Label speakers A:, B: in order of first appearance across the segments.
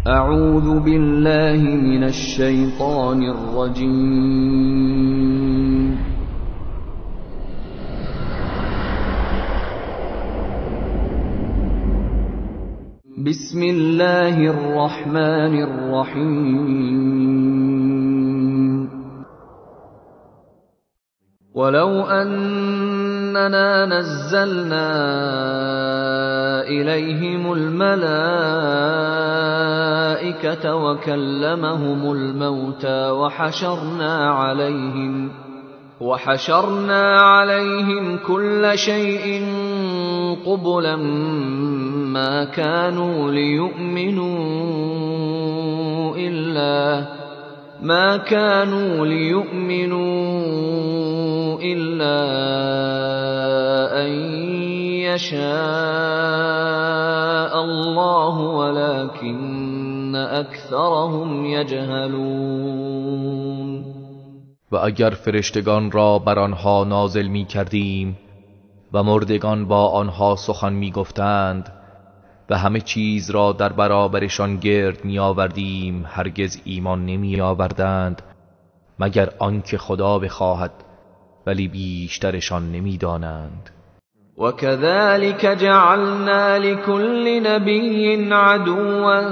A: اعوذ بالله من الشیطان الرجیم. بسم الله الرحمن الرحیم. ولو أننا نزلنا إليهم الملائكة وكلمهم الموتى وحشرنا عليهم كل شيء قبلا ما كانوا ليؤمنوا إلا أن يشاء الله ولكن أكثرهم يجهلون.
B: و اگر فرشتگان را بر آنها نازل می کردیم و مردگان با آنها سخن می گفتند و همه چیز را در برابرشان گرد می آوردیم، هرگز ایمان نمی آوردند مگر آنکه خدا بخواهد، ولی بیشترشان نمی دانند.
A: وكذلك جعلنا لكل نبي عدوا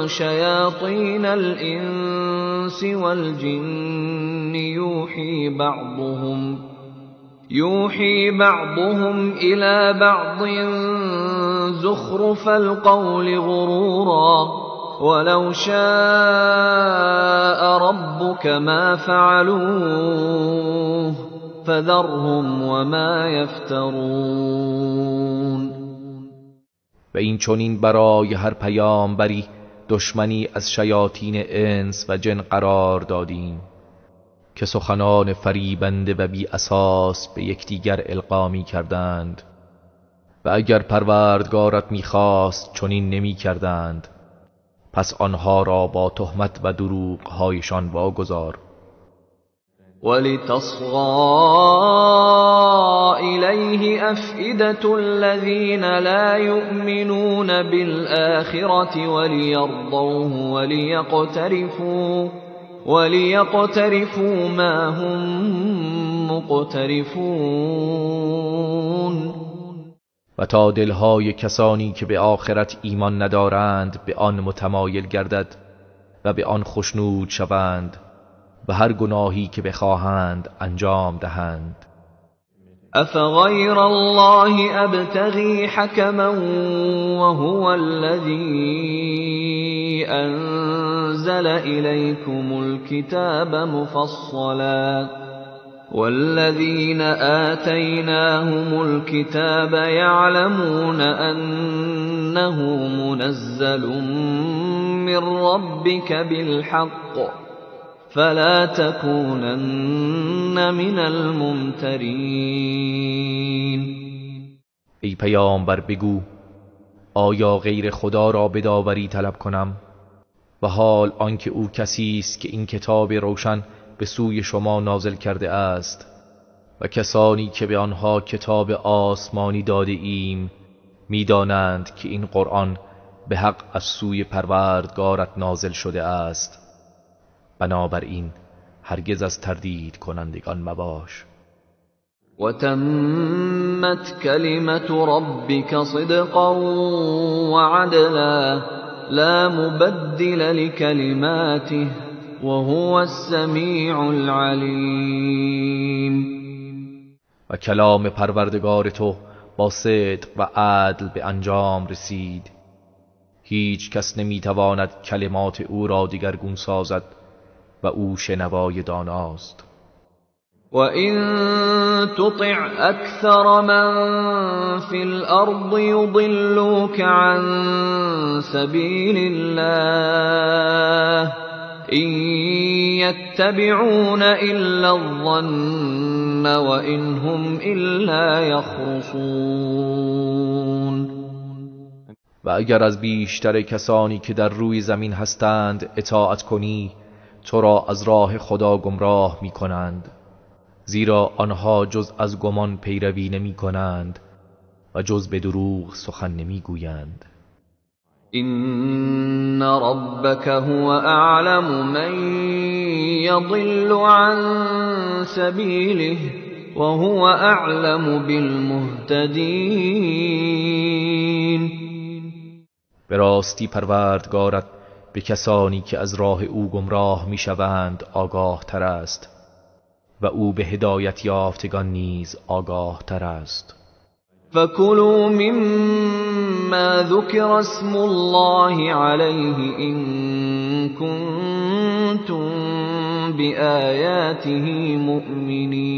A: شياطين الإنس والجن يوحي بعضهم إلى بعض زخرف القول غرورا ولو شاء ربك ما فعلوه فذرهم وما يفترون.
B: و این چنین برای هر پیامبری دشمنی از شیاطین انس و جن قرار دادیم که سخنان فریبنده و بی اساس به یکدیگر القا می کردند و اگر پروردگارت می خواست چنین نمی کردند، پس آنها را با تهمت و دروغ هایشان واگذار.
A: ولتصغى إليه أفئدة الذين لا يؤمنون بالآخرة وليرضوه وليقترفوا ما هم مقترفون.
B: و تا دلهای کسانی که به آخرت ایمان ندارند به آن متمایل گردد و به آن خوشنود شوند و هر گناهی که بخواهند انجام دهند.
A: افغیر الله ابتغی حکما وهو الذی انزل الیکم الكتاب مفصلا والذین آتیناهم الكتاب یعلمون انه منزل من ربک بالحق فلا تكونن من الممترین.
B: ای پیامبر بگو آیا غیر خدا را بداوری طلب کنم و حال آنکه او کسی است که این کتاب روشن به سوی شما نازل کرده است و کسانی که به آنها کتاب آسمانی داده ایم میدانند که این قرآن به حق از سوی پروردگارت نازل شده است، بنابراین هرگز از تردید کنندگان مباش.
A: و تمت کلمت ربک صدقا و عدلا لا مبدل لکلماته وهو السمیع العلیم.
B: و کلام پروردگار تو با صدق و عدل به انجام رسید، هیچ کس نمیتواند کلمات او را دگرگون سازد و او شنوای داناست.
A: و این تطع اکثر من فی الارض یضلوک عن سبیل الله این یتبعون الا الظن و این هم الا یخرصون.
B: و اگر از بیشتر کسانی که در روی زمین هستند اطاعت کنی، تو را از راه خدا گمراه می کنند، زیرا آنها جز از گمان پیروی نمی کنند و جز به دروغ سخن نمی گویند.
A: إن ربك هو أعلم من يضل عن سبيله وهو أعلم بالمهتدين.
B: به راستی پروردگارت به کسانی که از راه او گمراه میشوند آگاه تر است و او به هدایت یافتگان نیز آگاه تر است.
A: فكلوا مما ذكر اسم الله عليه إن كنتم بآياته مؤمنين.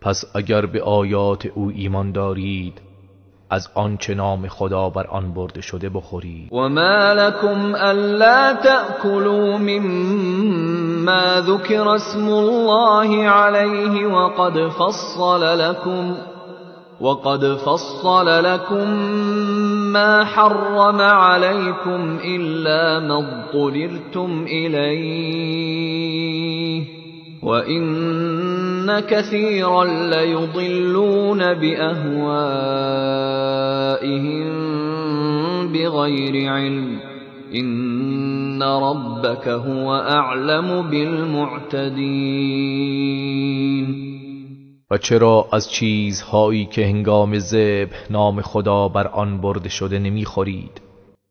B: پس اگر به آیات او ایمان دارید از آنچه نام خدا بر آن برده شده بخورید.
A: وما لكم ألا تأكلوا مما ذكر اسم الله عليه وقد فصل لكم ما حرم عليكم إلا ما اضطررتم إليه وإن كثيرا ليضلون بأهوائهم بغير علم إن ربك هو أعلم بالمعتدين.
B: و چرا از چیزهایی که هنگام ذبح نام خدا بر آن برده شده نمیخورید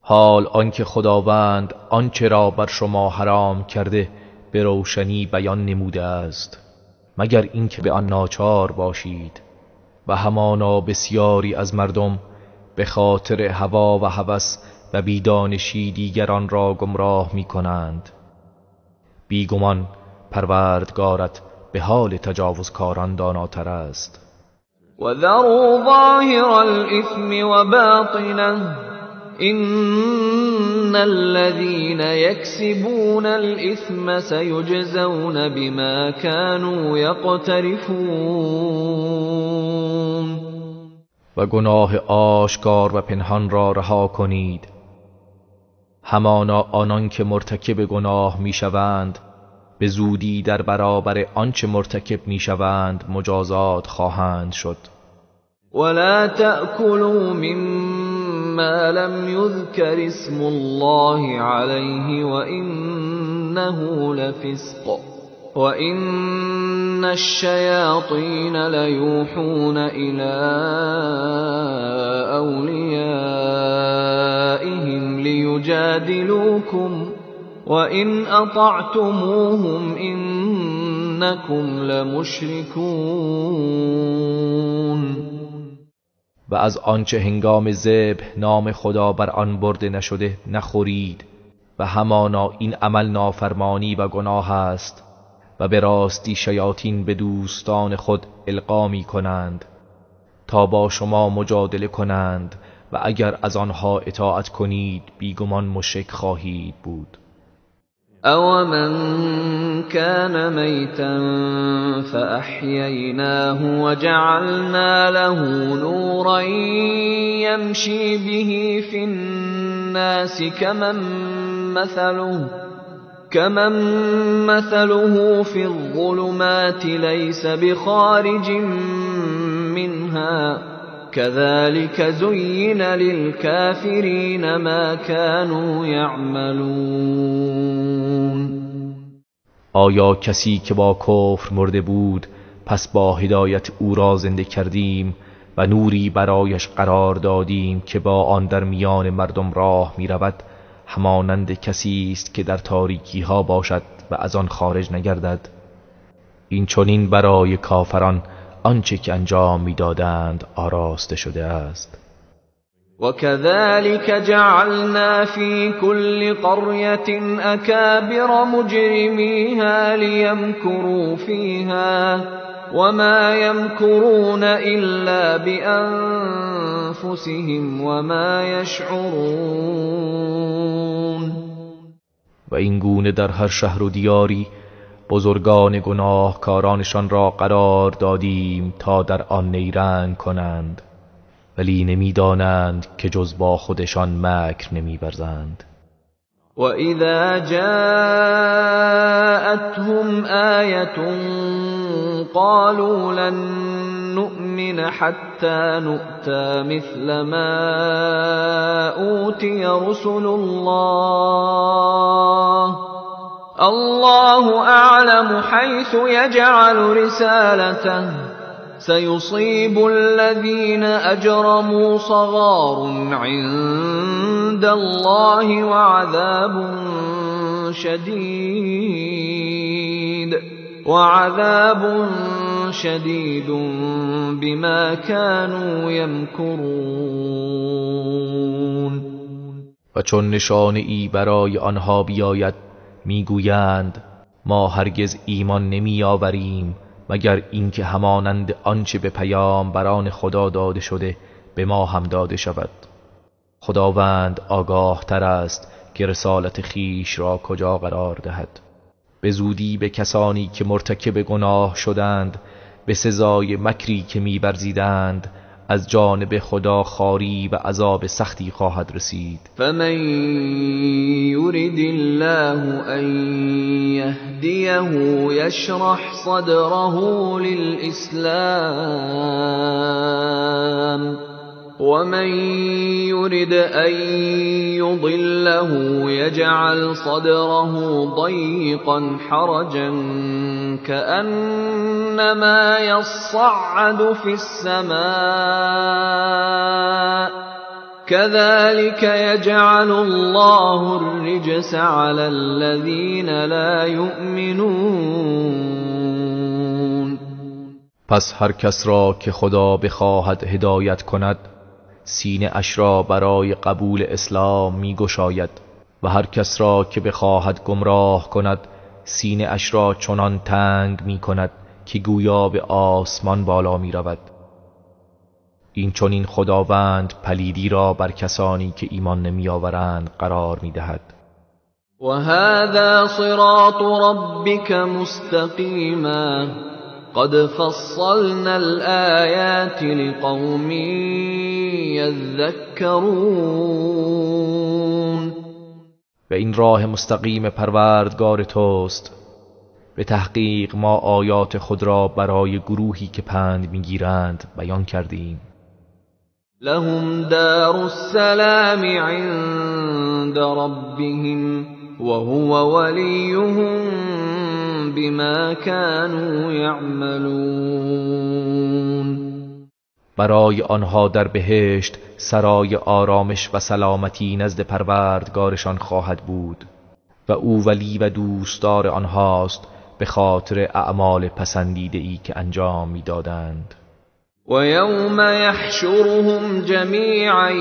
B: حال آنکه خداوند آنچه را بر شما حرام کرده به روشنی بیان نموده است مگر اینکه به آن ناچار باشید و همانا بسیاری از مردم به خاطر هوا و هوس و بیدانشی دیگران را گمراه می کنند. بیگمان پروردگارت به حال تجاوزکاران داناتر است.
A: و ذروا ظاهر الاثم و باطنه إن الذين يكسبون الإثم سيجزون بما كانوا يقترفون.
B: و گناه آشکار و پنهان را رها کنید همانا آنان که مرتکب گناه میشوند به زودی در برابر آنچه مرتکب میشوند مجازات خواهند شد.
A: ولا تأكلوا مما لم يذكر اسم الله عليه وإنه لفسق وإن الشياطين ليوحون إلى أوليائهم ليجادلوكم وإن أطعتموهم إنكم لمشركون.
B: و از آنچه هنگام ذبح نام خدا بر آن برده نشده نخورید و همانا این عمل نافرمانی و گناه است و به راستی شیاطین به دوستان خود القا می کنند تا با شما مجادله کنند و اگر از آنها اطاعت کنید بیگمان مشرک خواهید بود.
A: أَوَمَنْ كَانَ مَيْتًا فَأَحْيَيْنَاهُ وَجَعَلْنَا لَهُ نُورًا يَمْشِي بِهِ فِي النَّاسِ كَمَنْ مَثَلُهُ فِي الظُّلُمَاتِ لَيْسَ بِخَارِجٍ مِنْهَا كَذَلِكَ زُيِّنَ لِلْكَافِرِينَ مَا كَانُوا يَعْمَلُونَ.
B: آیا کسی که با کفر مرده بود پس با هدایت او را زنده کردیم و نوری برایش قرار دادیم که با آن در میان مردم راه می رود همانند کسی است که در تاریکی ها باشد و از آن خارج نگردد؟ این چنین برای کافران آنچه که انجام میدادند آراسته شده است.
A: وَكَذَلِكَ جَعَلْنَا فِي كُلِّ قَرْيَةٍ أَكَابِرَ مُجْرِمِيهَا لِيَمْكُرُوا فِيهَا وَمَا يَمْكُرُونَ إِلَّا بِأَنفُسِهِمْ وَمَا يَشْعُرُونَ.
B: و این گونه در هر شهر و دیاری بزرگان گناهکارانشان را قرار دادیم تا در آن نیرنگ کنند ولی نمیدانند که جز با خودشان مکر نمی‌ورزند.
A: وَإِذَا جَاءَتْهُمْ آيَةٌ قَالُوا لَن نُّؤْمِنَ مُؤْمِنِينَ حَتَّى نُؤْتَى مِثْلَ مَا أُوتِيَ رُسُلُ اللَّهِ اللَّهُ أَعْلَمُ حَيْثُ يَجْعَلُ رِسَالَتَهُ سَيُصِيبُ الَّذِينَ أَجْرَمُوا صَغَارٌ عِندَ اللَّهِ وعذاب شدید بما كانوا یمکرون.
B: و چون نشانه ای برای آنها بیاید میگویند ما هرگز ایمان نمی آوریم مگر اینکه همانند آنچه به پیامبران خدا داده شده به ما هم داده شود. خداوند آگاه تر است که رسالت خیش را کجا قرار دهد. به زودی به کسانی که مرتکب گناه شدند به سزای مکری که می‌ورزیدند از جانب خدا خواری و عذاب سختی خواهد رسید.
A: فمن یرد الله ان یهدیه یشرح صدره للإسلام ومن يرد أن يضله يجعل صدره ضيقا حرجا كأنما يصعد في السماء كذلك يجعل الله الرجس على الذين لا يؤمنون.
B: پس هر کس را که خدا بخواهد هدایت کند سینه اش را برای قبول اسلام می گشاید و هر کس را که بخواهد گمراه کند سینه اش را چنان تنگ می کند که گویا به آسمان بالا می رود. این چنین خداوند پلیدی را بر کسانی که ایمان نمی آورند قرار می دهد.
A: و هذا صراط ربک مستقیما قد فصلنا الآیات لقوم یذکرون.
B: و این راه مستقیم پروردگار توست، به تحقیق ما آیات خود را برای گروهی که پند میگیرند بیان کردیم.
A: لهم دار السلام عند ربهم وهو وليهم بما كانوا يعملون.
B: برای آنها در بهشت سرای آرامش و سلامتی نزد پروردگارشان خواهد بود و او ولی و دوستدار آنهاست به خاطر اعمال پسندیده ای که انجام میدادند.
A: و یوم یحشرهم جمیعا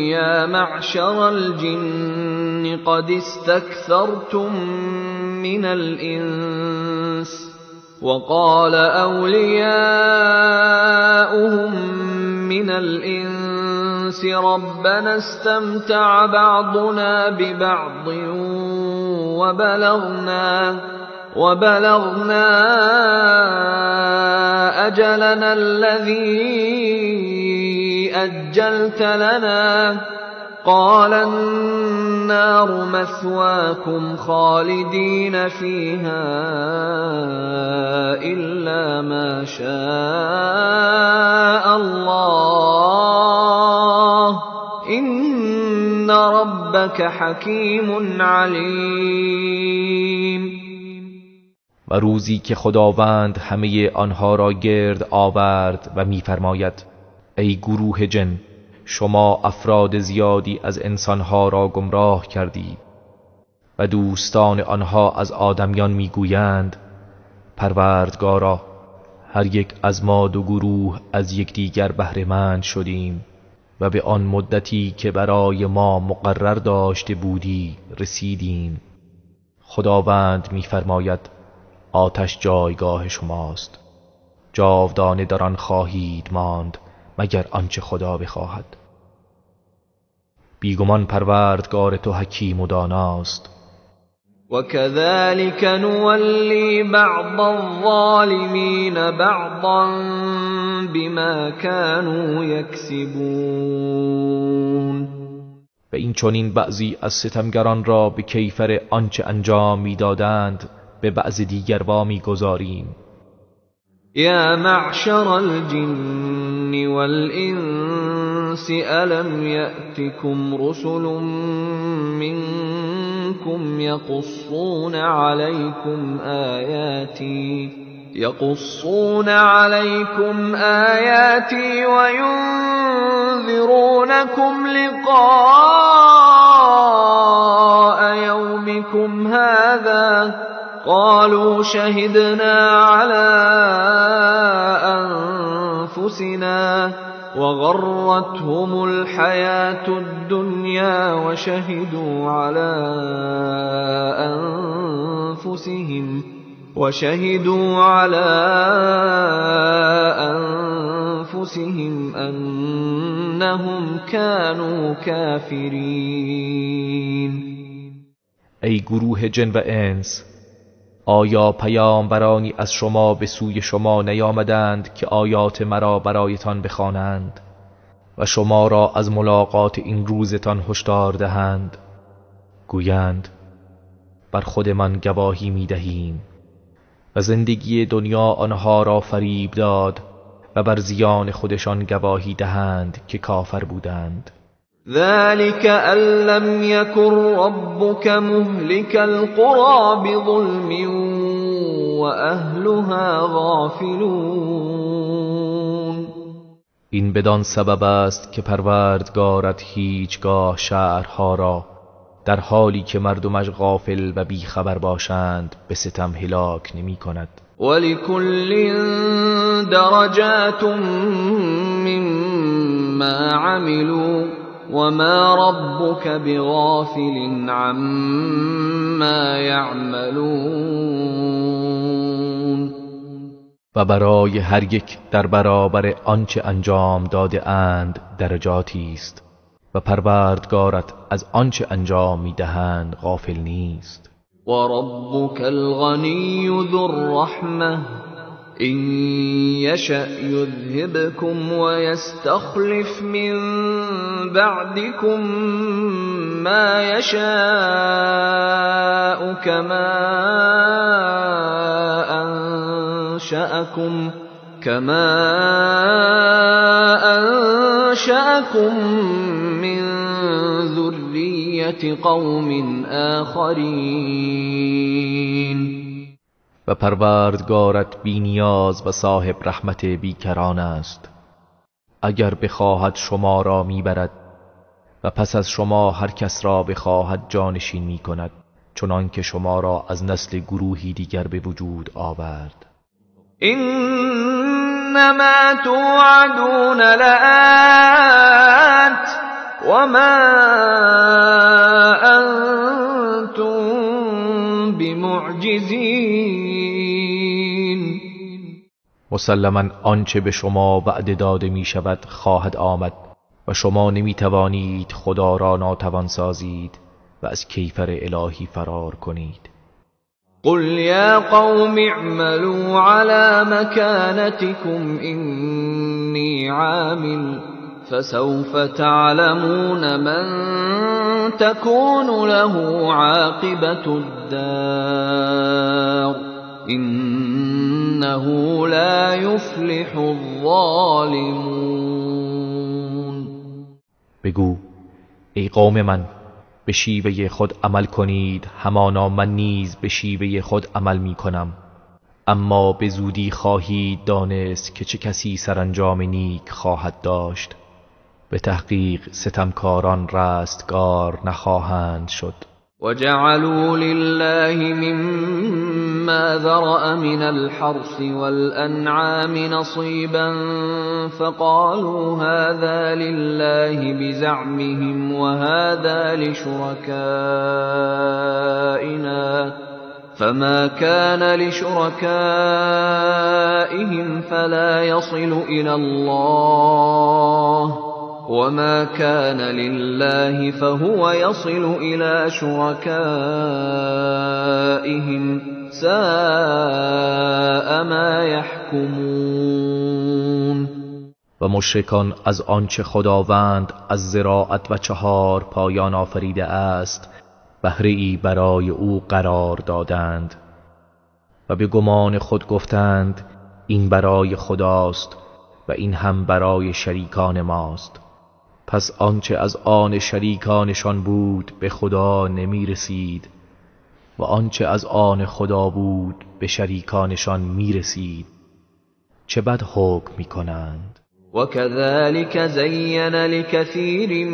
A: یا معشر الجن قد استكثرتم من الانس وقال أولياؤهم من الإنس ربنا استمتع بعضنا ببعض وبلغنا أجلنا الذي أجلت لنا قال النار مثواكم خالدين فيها إلا ما شاء الله إن ربك حكيم عليم.
B: و روزی که خداوند همه آنها را گرد آورد و می‌فرماید ای گروه جن، شما افراد زیادی از انسانها را گمراه کردید و دوستان آنها از آدمیان میگویند پروردگارا هر یک از ما دو گروه از یکدیگر بهره‌مند شدیم و به آن مدتی که برای ما مقرر داشته بودی رسیدیم. خداوند میفرماید آتش جایگاه شماست، جاودانه در آن خواهید ماند مگر آنچه خدا بخواهد. بیگمان پروردگار تو حکیم و داناست.
A: وكذلك نولي بعض الظالمين بعضا بما كانوا يكسبون.
B: و این چنین بعضی از ستمگران را به کیفر آنچه انجام میدادند به بعض دیگر وامی گذاریم.
A: يا معشر الجن والإنس ألم يأتكم رسل منكم يقصون عليكم آياتي وينذرونكم لقاء يومكم هذا قالوا شهدنا على أنفسنا وغرتهم الحياة الدنيا وشهدوا على أنفسهم أنهم كانوا كافرين.
B: ای گروه جن و انس، آیا پیامبرانی از شما به سوی شما نیامدند که آیات مرا برایتان بخوانند و شما را از ملاقات این روزتان هشدار دهند؟ گویند بر خودمان گواهی می دهیم و زندگی دنیا آنها را فریب داد و بر زیان خودشان گواهی دهند که کافر بودند.
A: ذلك أن لم يكن ربك مهلك القرى بظلم وأهلها غافلون.
B: این بدان سبب است که پروردگارت هیچگاه شهرها را در حالی که مردمش غافل و بیخبر باشند به ستم هلاک نمی کند.
A: ولكل درجات مما عملوا وما ربك بغافل عما يعملون.
B: و برای هر یک در برابر آنچه انجام داده اند درجاتی است و پروردگارت از آنچه انجام میدهند غافل نیست.
A: و ربک الغنی ذو الرحمه إن يشأ يذهبكم ويستخلف من بعدكم ما يشاء كما أنشأكم من ذرية قوم آخرين.
B: و پروردگارت بی نیاز و صاحب رحمت بیکران است. اگر بخواهد شما را میبرد و پس از شما هر کس را بخواهد جانشین می کند، چنان که شما را از نسل گروهی دیگر به وجود آورد.
A: انما توعدون لآت وما انتم بمعجزین.
B: مسلماً آنچه به شما وعده داده می شود خواهد آمد و شما نمی توانید خدا را ناتوان سازید و از کیفر الهی فرار کنید.
A: قل یا قوم اعملوا على مكانتكم إني عامل فسوف تعلمون من تكون له عاقبة الدار إنه لا يفلح الظالمون.
B: بگو ای قوم من، به شیوه خود عمل کنید همانا من نیز به شیوه خود عمل می کنم، اما به زودی خواهید دانست که چه کسی سرانجام نیک خواهد داشت. به تحقیق ستمکاران رستگار نخواهند شد.
A: وجعلوا لله مما ذرأ من الحرث والأنعام نصيبا فقالوا هذا لله بزعمهم وهذا لشركائنا فما كان لشركائهم فلا يصل إلى الله وما كان لله فهو يصل إلى شركائهم ساء ما يحكمون.
B: و مشرکان از آنچه خداوند از زراعت و 4 پایان آفریده است بهره‌ای برای او قرار دادند و به گمان خود گفتند این برای خداست و این هم برای شریکان ماست. پس آنچه از آن شریکانشان بود به خدا نمی رسید و آنچه از آن خدا بود به شریکانشان می رسید. چه بد حکم می کنند.
A: وكذلك زين لكثير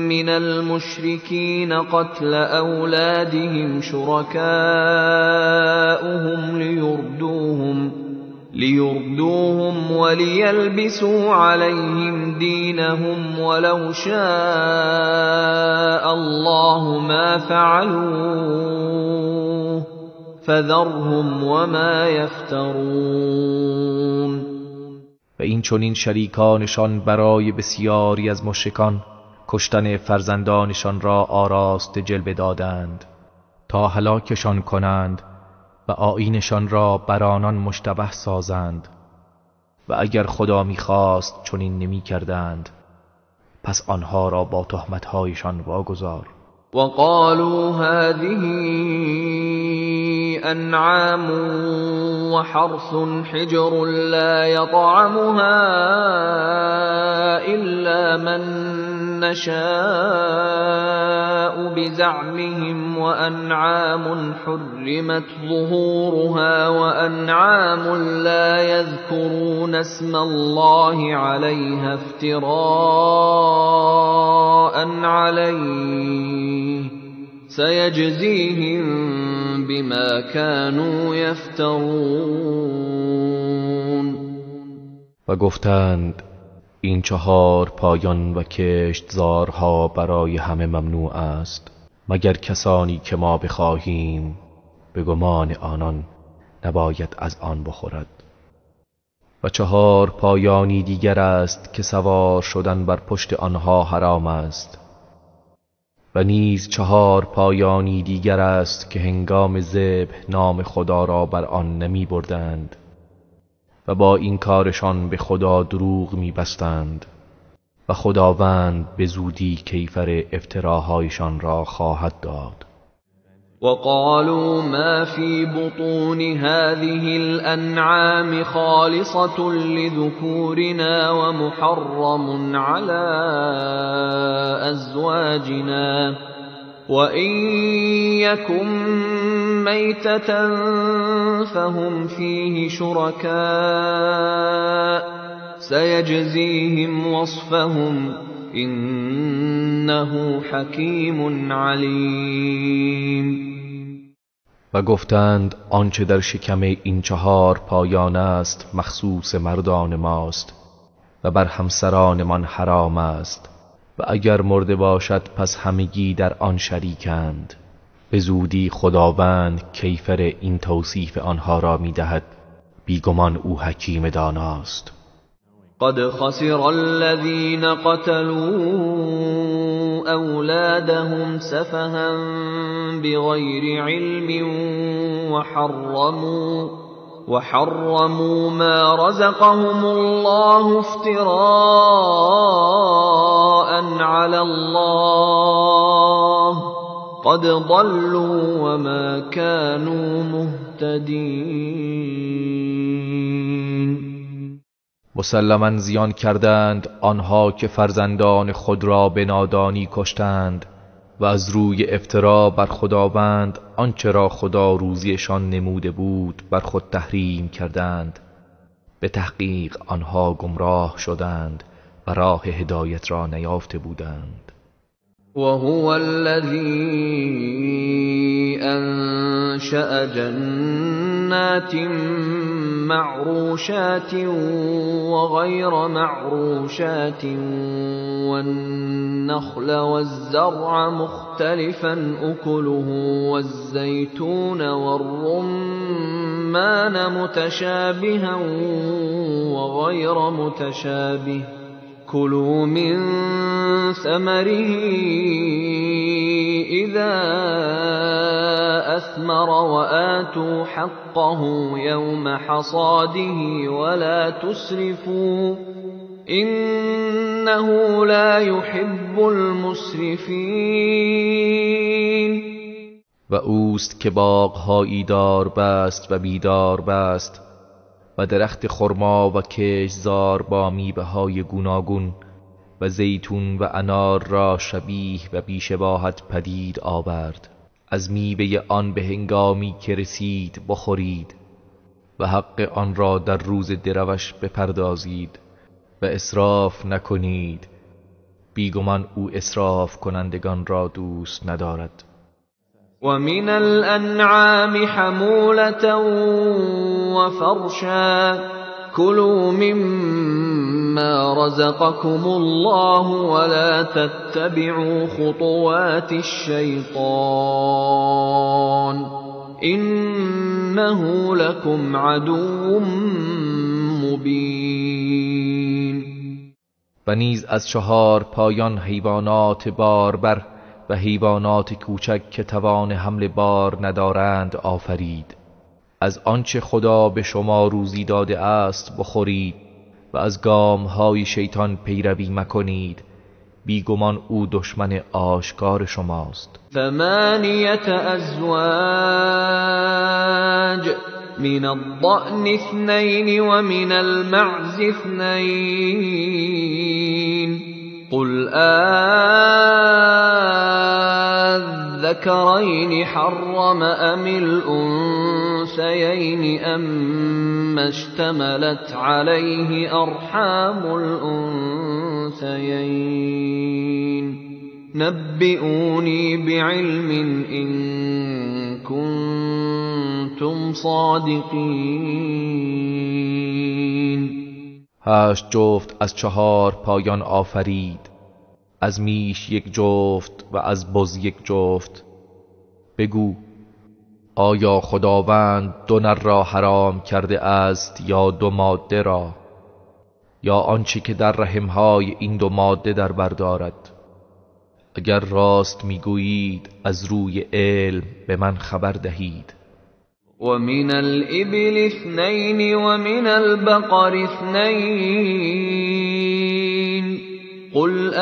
A: من المشركين قتل أولادهم شركاؤهم ليردوهم وليلبسوا عليهم دينهم ولو شاء الله ما فعلوه فذرهم وما يفترون.
B: و این چنین شریکانشان برای بسیاری از مشرکان کشتن فرزندانشان را آراست جلوه دادند تا هلاکشان کنند و آیینشان را بر آنان مشتبه سازند و اگر خدا می‌خواست چنین نمی‌کردند. پس آنها را با تهمت‌هایشان واگذار.
A: وقالوا هذه أنعام وحرث حجر لا يطعمها إلا من نشاء بزعمهم وأنعام حرمت ظهورها وأنعام لا يذكرون اسم الله عليها افتراء عليه سيجزيهم بما كانوا يفترون.
B: و گفتند این 4 پایان و کشتزارها برای همه ممنوع است مگر کسانی که ما بخواهیم، به گمان آنان نباید از آن بخورد. و 4 پایانی دیگر است که سوار شدن بر پشت آنها حرام است. و نیز 4 پایانی دیگر است که هنگام ذبح نام خدا را بر آن نمی بردند و با این کارشان به خدا دروغ می بستند و خداوند به زودی کیفر افتراهایشان را خواهد داد.
A: وقالوا ما في بطون هذه الأنعام خالصة لذكورنا ومحرم على أزواجنا وإن يكن ميتة فهم فيه شركاء سيجزيهم وصفهم إنه حكيم عليم.
B: و گفتند آنچه در شکم این 4 پایان است مخصوص مردان ماست و بر همسرانمان حرام است و اگر مرده باشد پس همگی در آن شریکند. به زودی خداوند کیفر این توصیف آنها را می‌دهد، بیگمان او حکیم داناست.
A: قد خسر الذين قتلوا أولادهم سفها بغير علم وحرموا ما رزقهم الله افتراء على الله قد ضلوا وما كانوا مهتدين.
B: مسلماً زیان کردند آنها که فرزندان خود را به نادانی کشتند و از روی افترا بر خداوند آنچه را خدا روزیشان نموده بود بر خود تحریم کردند. به تحقیق آنها گمراه شدند و راه هدایت را نیافته بودند.
A: وهو الذي أنشأ جنات معروشات وغير معروشات والنخل والزرع مختلفا أكله والزيتون والرمان متشابها وغير متشابه كلوا من ثمره إذا أثمر وآتوا حقه يوم حصاده ولا تسرفوا إنه لا يحب المسرفين.
B: و اوست که باغ‌هایی دار بست و بیدار بست و درخت خرما و کشتزار با میوه های گوناگون و زیتون و انار را شبیه و بیشباهت پدید آورد. از میوه آن به هنگامی که رسید بخورید و حق آن را در روز دروش بپردازید و اسراف نکنید، بیگمان او اسراف کنندگان را دوست ندارد.
A: ومن الأنعام حمولة وفرشا كلوا مما رزقكم الله ولا تتبعوا خطوات الشيطان إنه لكم عدو مبين.
B: و نیز از 4 پایان حیوانات باربر و حیوانات کوچک که توان حمل بار ندارند آفرید. از آنچه خدا به شما روزی داده است بخورید و از گامهای شیطان پیروی مکنید، بیگمان او دشمن آشکار شماست.
A: 8 أزواج من الضأن 2 ومن المعز 2 قل الذكرين حرم أم الأنثيين أما اشتملت عليه أرحام الأنثيين نبئوني بعلم إن كنتم صادقين.
B: 8 جفت از 4 پایان آفرید، از میش 1 جفت و از بز 1 جفت. بگو آیا خداوند 2 نر را حرام کرده است یا 2 ماده را، یا آنچه که در رحمهای این 2 ماده در بر دارد؟ اگر راست میگویید از روی علم به من خبر دهید.
A: ومن الإبل 2 ومن البقر 2 قل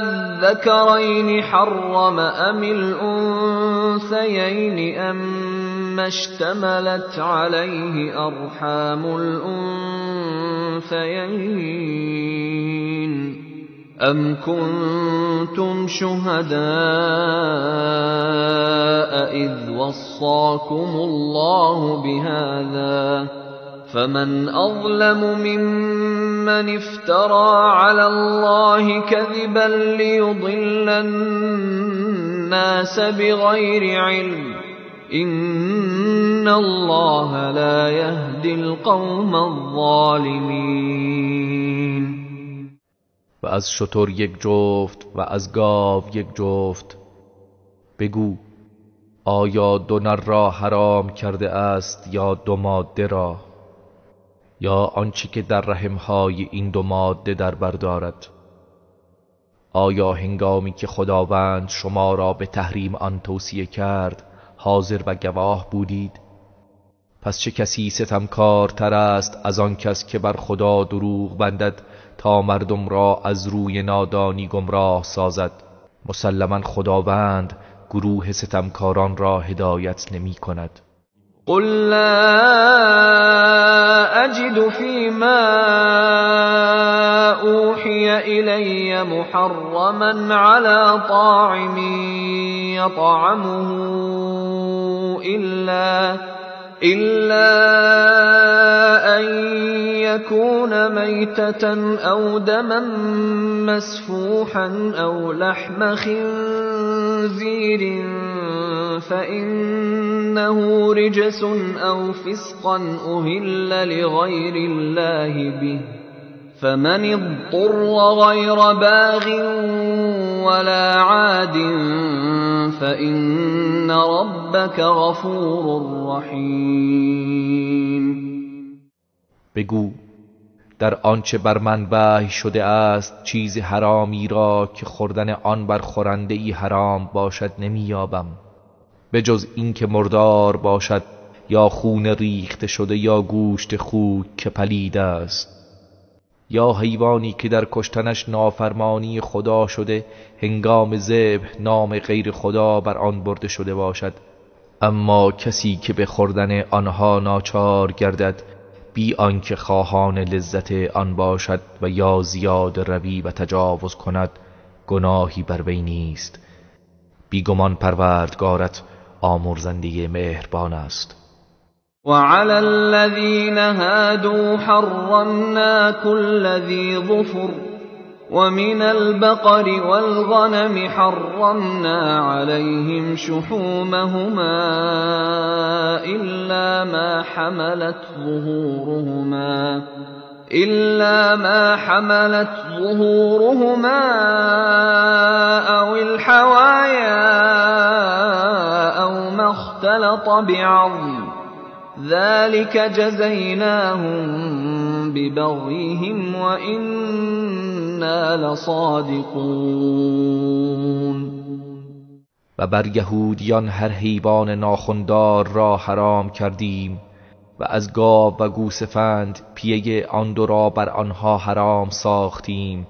A: الذكرين حرم أم الأنثيين أما اشتملت عليه أرحام الأنثيين أم كنتم شهداء إذ وصاكم الله بهذا فمن أظلم ممن افترى على الله كذبا ليضل الناس بغير علم إن الله لا يهدي القوم الظالمين.
B: و از شتر 1 جفت و از گاو 1 جفت. بگو آیا 2 نر را حرام کرده است یا 2 ماده را، یا آنچه که در رحمهای این 2 ماده در بر دارد؟ آیا هنگامی که خداوند شما را به تحریم آن توصیه کرد حاضر و گواه بودید؟ پس چه کسی ستمکارتر است از آن کس که بر خدا دروغ بندد تا مردم را از روی نادانی گمراه سازد؟ مسلما خداوند گروه ستمکاران را هدایت نمی کند.
A: قل لا أجد فيما أوحي إلي محرما على طاعم يطعمه إلا أن يكون ميتة أو دما مسفوحا أو لحم خنزير فإنه رجس أو فسقا أهل لغير الله به فمن اضطر غير باغ ولا عاد فإن ربك غفور رحیم.
B: بگو در آنچه بر من وحی شده است چیز حرامی را که خوردن آن بر خورنده ای حرام باشد نمیابم، به جز این که مردار باشد یا خون ریخته شده یا گوشت خوک که پلید است، یا حیوانی که در کشتنش نافرمانی خدا شده هنگام ذبح نام غیر خدا بر آن برده شده باشد اما کسی که به خوردن آنها ناچار گردد بی آنکه خواهان لذت آن باشد و یا زیاد روی و تجاوز کند گناهی بر وی نیست. بیگمان پروردگارت آمرزنده مهربان است.
A: وعلى الذين هادوا حرمنا كل ذي ظفر ومن البقر والغنم حرمنا عليهم شحومهما إلا ما حملت ظهورهما أو الحوايا أو ما اختلط بعظم ذلك جزيناهم ببغيهم وإنا لصادقون.
B: و بر یهودیان هر حیوان ناخندار را حرام کردیم و از گاو و گوسفند پیه آن دو را بر آنها حرام ساختیم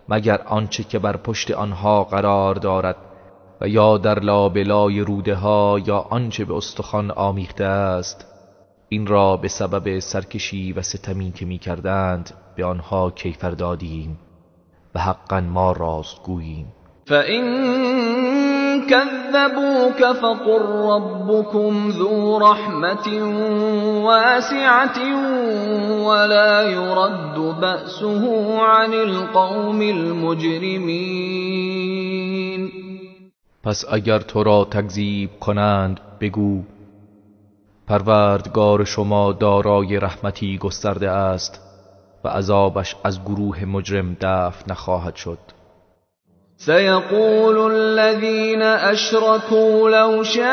B: مگر آنچه که بر پشت آنها قرار دارد و یا در لابلای روده ها یا آنچه به استخوان آمیخته است. این را به سبب سرکشی و ستمی که می کردند به آنها کیفر دادیم و حقا ما راست گوییم.
A: فَإِن كَذَّبُوكَ فَقُل رَّبُّكُمْ ذُو رَحْمَةٍ وَاسِعَةٍ وَلَا يُرَدُّ بَأْسُهُ عَنِ الْقَوْمِ الْمُجْرِمِينَ.
B: پس اگر تو را تکذیب کنند بگو پروردگار شما دارای رحمتی گسترده است و عذابش از گروه مجرم دفع نخواهد شد.
A: سيقول الذين أشركوا لو شاء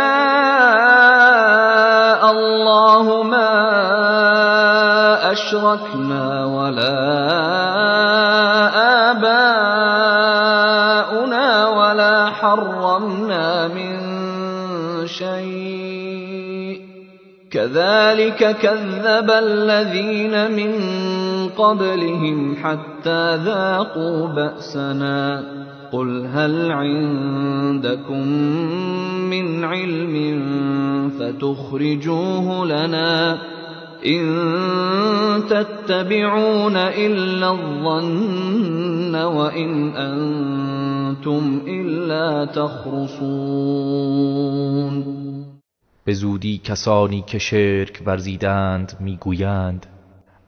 A: الله ما أشركنا ولا آباؤنا ولا حرمنا من شيء كذلك كذب الذين من قبلهم حتى ذاقوا بأسنا قل هل عندكم من علم فتخرجوه لنا إن تتبعون إلا الظن وإن أنتم إلا تخرصون.
B: به زودی کسانی که شرک ورزیدند میگویند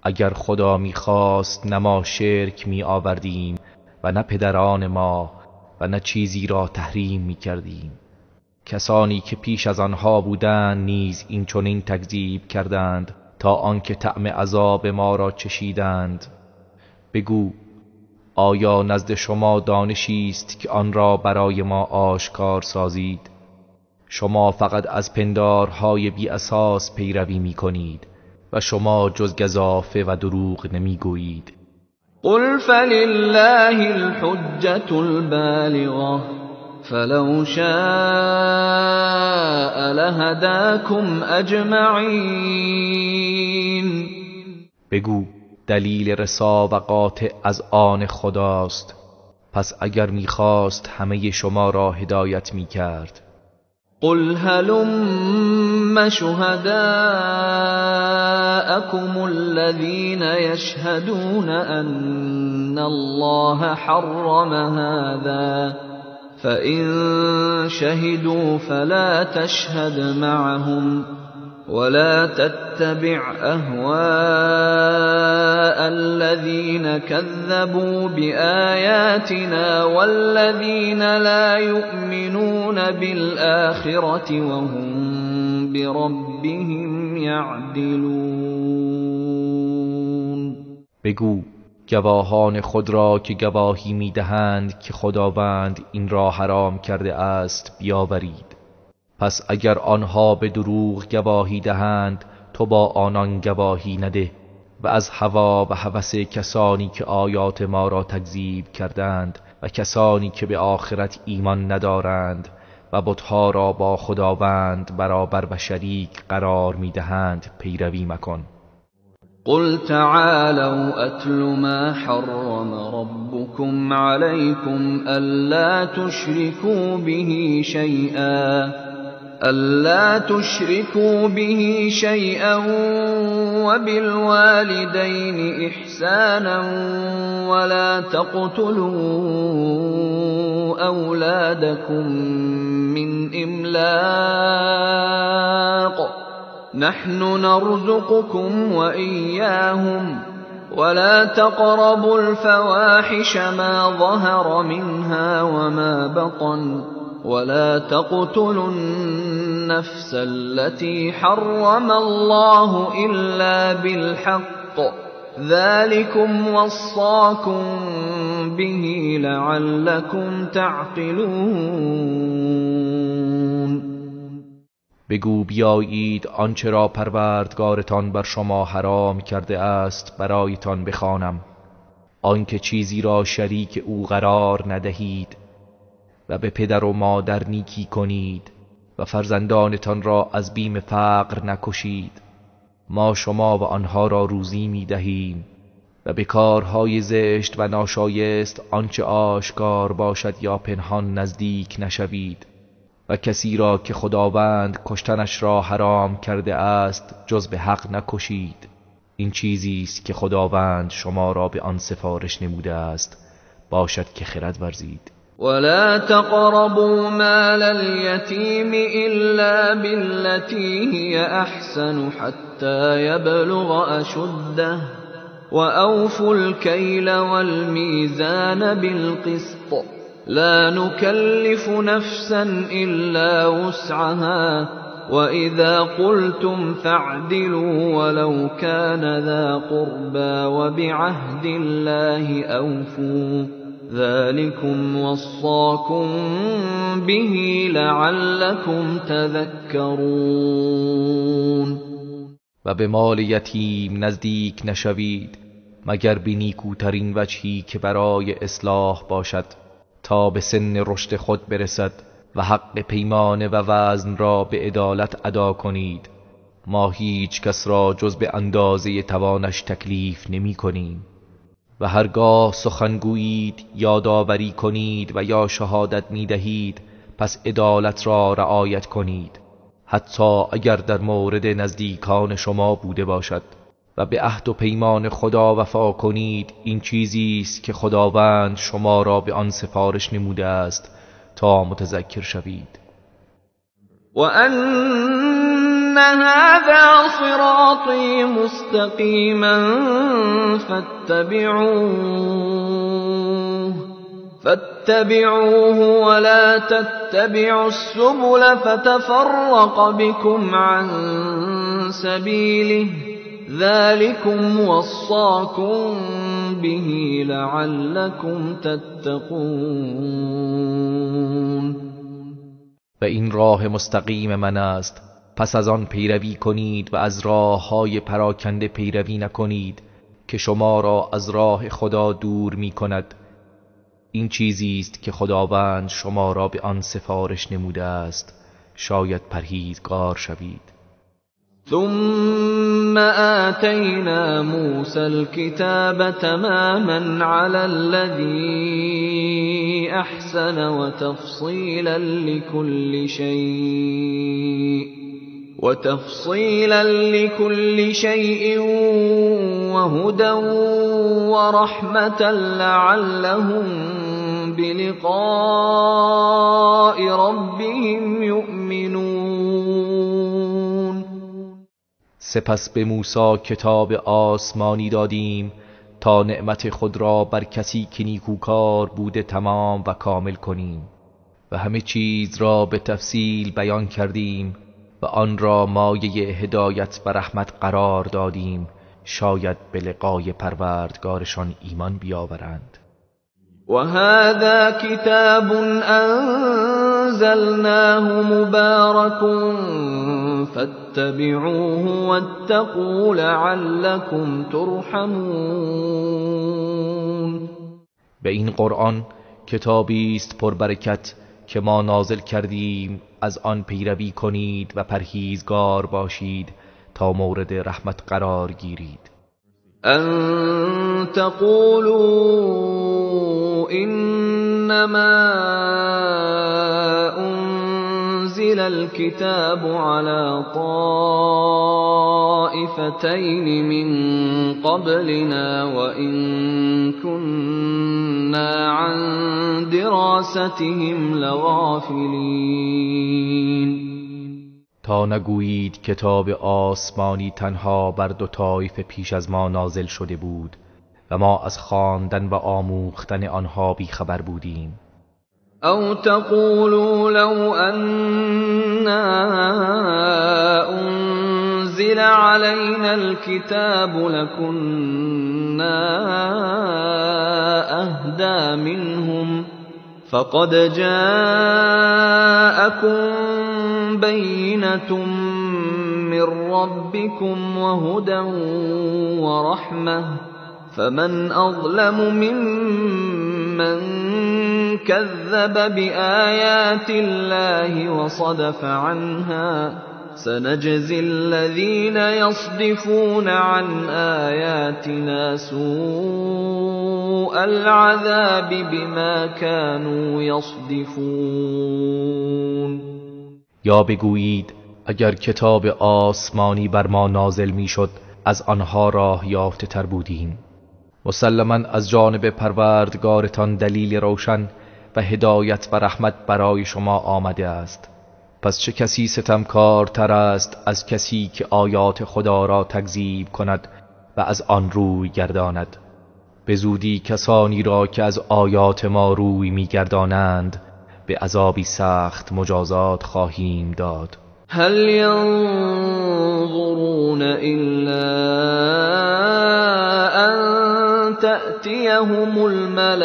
B: اگر خدا میخواست نه ما شرک میآوردیم و نه پدران ما و نه چیزی را تحریم میکردیم. کسانی که پیش از آنها بودند نیز این چنین تکذیب کردند تا آنکه طعم عذاب ما را چشیدند. بگو آیا نزد شما دانشی است که آن را برای ما آشکار سازید؟ شما فقط از پندارهای بی اساس پیروی می کنید و شما جز گزافه و دروغ نمی گویید.
A: قل فلله الحجة البالغة فلو شاء لهداكم اجمعین.
B: بگو دلیل رسا و قاطع از آن خداست، پس اگر میخواست همه شما را هدایت میکرد.
A: قل هلم شهداءكم الذين يشهدون أن الله حرم هذا فإن شهدوا فلا تشهد معهم ولا تتبع أهواء الذين كذبوا بآياتنا والذين لا يؤمنون بالآخرة وهم بربهم يعدلون.
B: بگو گواهان خود را که گواهی میدهند که خداوند این را حرام کرده است بیاورید. پس اگر آنها به دروغ گواهی دهند تو با آنان گواهی نده و از هوا و هوس کسانی که آیات ما را تکذیب کردند و کسانی که به آخرت ایمان ندارند و بتها را با خداوند برابر و شریک قرار میدهند پیروی مکن.
A: قل تعالوا أتل ما حرم ربكم عليكم ألا تشركوا به شيئا ألا تشركوا به شيئا وبالوالدين إحسانا ولا تقتلوا أولادكم من إملاق نحن نرزقكم وإياهم ولا تقربوا الفواحش ما ظهر منها وما بطن ولا تقتلوا النفس التي حرم الله إلا بالحق ذلكم وصاكم به لعلكم تعقلون.
B: بگو بیایید آنچه را پروردگارتان بر شما حرام کرده است برایتان بخوانم، آنکه چیزی را شریک او قرار ندهید و به پدر و مادر نیکی کنید و فرزندانتان را از بیم فقر نکشید. ما شما و آنها را روزی می دهیم و به کارهای زشت و ناشایست آنچه آشکار باشد یا پنهان نزدیک نشوید و کسی را که خداوند کشتنش را حرام کرده است جز به حق نکشید. این چیزی است که خداوند شما را به آن سفارش نموده است، باشد که خرد ورزید.
A: ولا تقربوا مال اليتيم إلا بالتي هي أحسن حتى يبلغ أشده وأوفوا الكيل والميزان بالقسط لا نكلف نفسا إلا وسعها وإذا قلتم فاعدلوا ولو كان ذا قربى وبعهد الله أوفوا ذلكم وصاكم به لعلكم تذكرون.
B: و به مال یتیم نزدیک نشوید مگر به نیکوترین وجهی که برای اصلاح باشد تا به سن رشد خود برسد و حق پیمانه و وزن را به عدالت ادا کنید. ما هیچ کس را جز به اندازه توانش تکلیف نمی کنیم و هرگاه سخنگویید یادآوری کنید و یا شهادت می دهید پس عدالت را رعایت کنید، حتی اگر در مورد نزدیکان شما بوده باشد، و به عهد و پیمان خدا وفا کنید. این چیزی است که خداوند شما را به آن سفارش نموده است تا متذکر شوید.
A: وأن هذا صراطي مستقيما فاتبعوه ولا تتبعوا السبل فتفرق بكم عن سبيله ذلكم وصاكم به لعلكم تتقون.
B: و این راه مستقیم من است، پس از آن پیروی کنید و از راه‌های پراکنده پیروی نکنید که شما را از راه خدا دور می کند. این چیزی است که خداوند شما را به آن سفارش نموده است، شاید پرهیزگار شوید.
A: ثم آتينا موسى الكتاب تماما على الذي أحسن وتفصيلا لكل شيء وهدى ورحمة لعلهم بلقاء ربهم يؤمنون.
B: سپس به موسی کتاب آسمانی دادیم تا نعمت خود را بر کسی که نیکوکار بوده تمام و کامل کنیم و همه چیز را به تفصیل بیان کردیم و آن را مایه هدایت و رحمت قرار دادیم، شاید به لقای پروردگارشان ایمان بیاورند.
A: وهذا كتاب أنزلناه مبارك فاتبعوه واتقوا لعلكم ترحمون.
B: به این قرآن کتابی است پربرکت که ما نازل کردیم، از آن پیروی کنید و پرهیزگار باشید تا مورد رحمت قرار گیرید.
A: أن تقولوا إنما أنزل نزل الكتاب على طائفتين من قبلنا وإن كنا عن دراستهم لغافلین.
B: تا نگویید کتاب آسمانی تنها بر دو طایفه پیش از ما نازل شده بود و ما از خواندن و آموختن آنها بیخبر بودیم.
A: او تقولوا لو أنا أنزل علينا الكتاب لكنا أهدى منهم فقد جاءكم بينة من ربكم وهدى ورحمة فمن أظلم ممن كذب بآيات الله وصدف عنها سنجزي الذين يصدفون عن آياتنا سوء العذاب بما كانوا يصدفون.
B: یا بگویید اگر کتاب آسمانی بر ما نازل میشد از آنها راه یافته تر بودیم. مسلماً از جانب پروردگارتان دلیل روشن و هدایت و رحمت برای شما آمده است. پس چه کسی ستمکارتر است از کسی که آیات خدا را تکذیب کند و از آن روی گرداند؟ به زودی کسانی را که از آیات ما روی میگردانند به عذابی سخت مجازات خواهیم داد.
A: هل ينظرون إلا أن تأتيهم الملائكة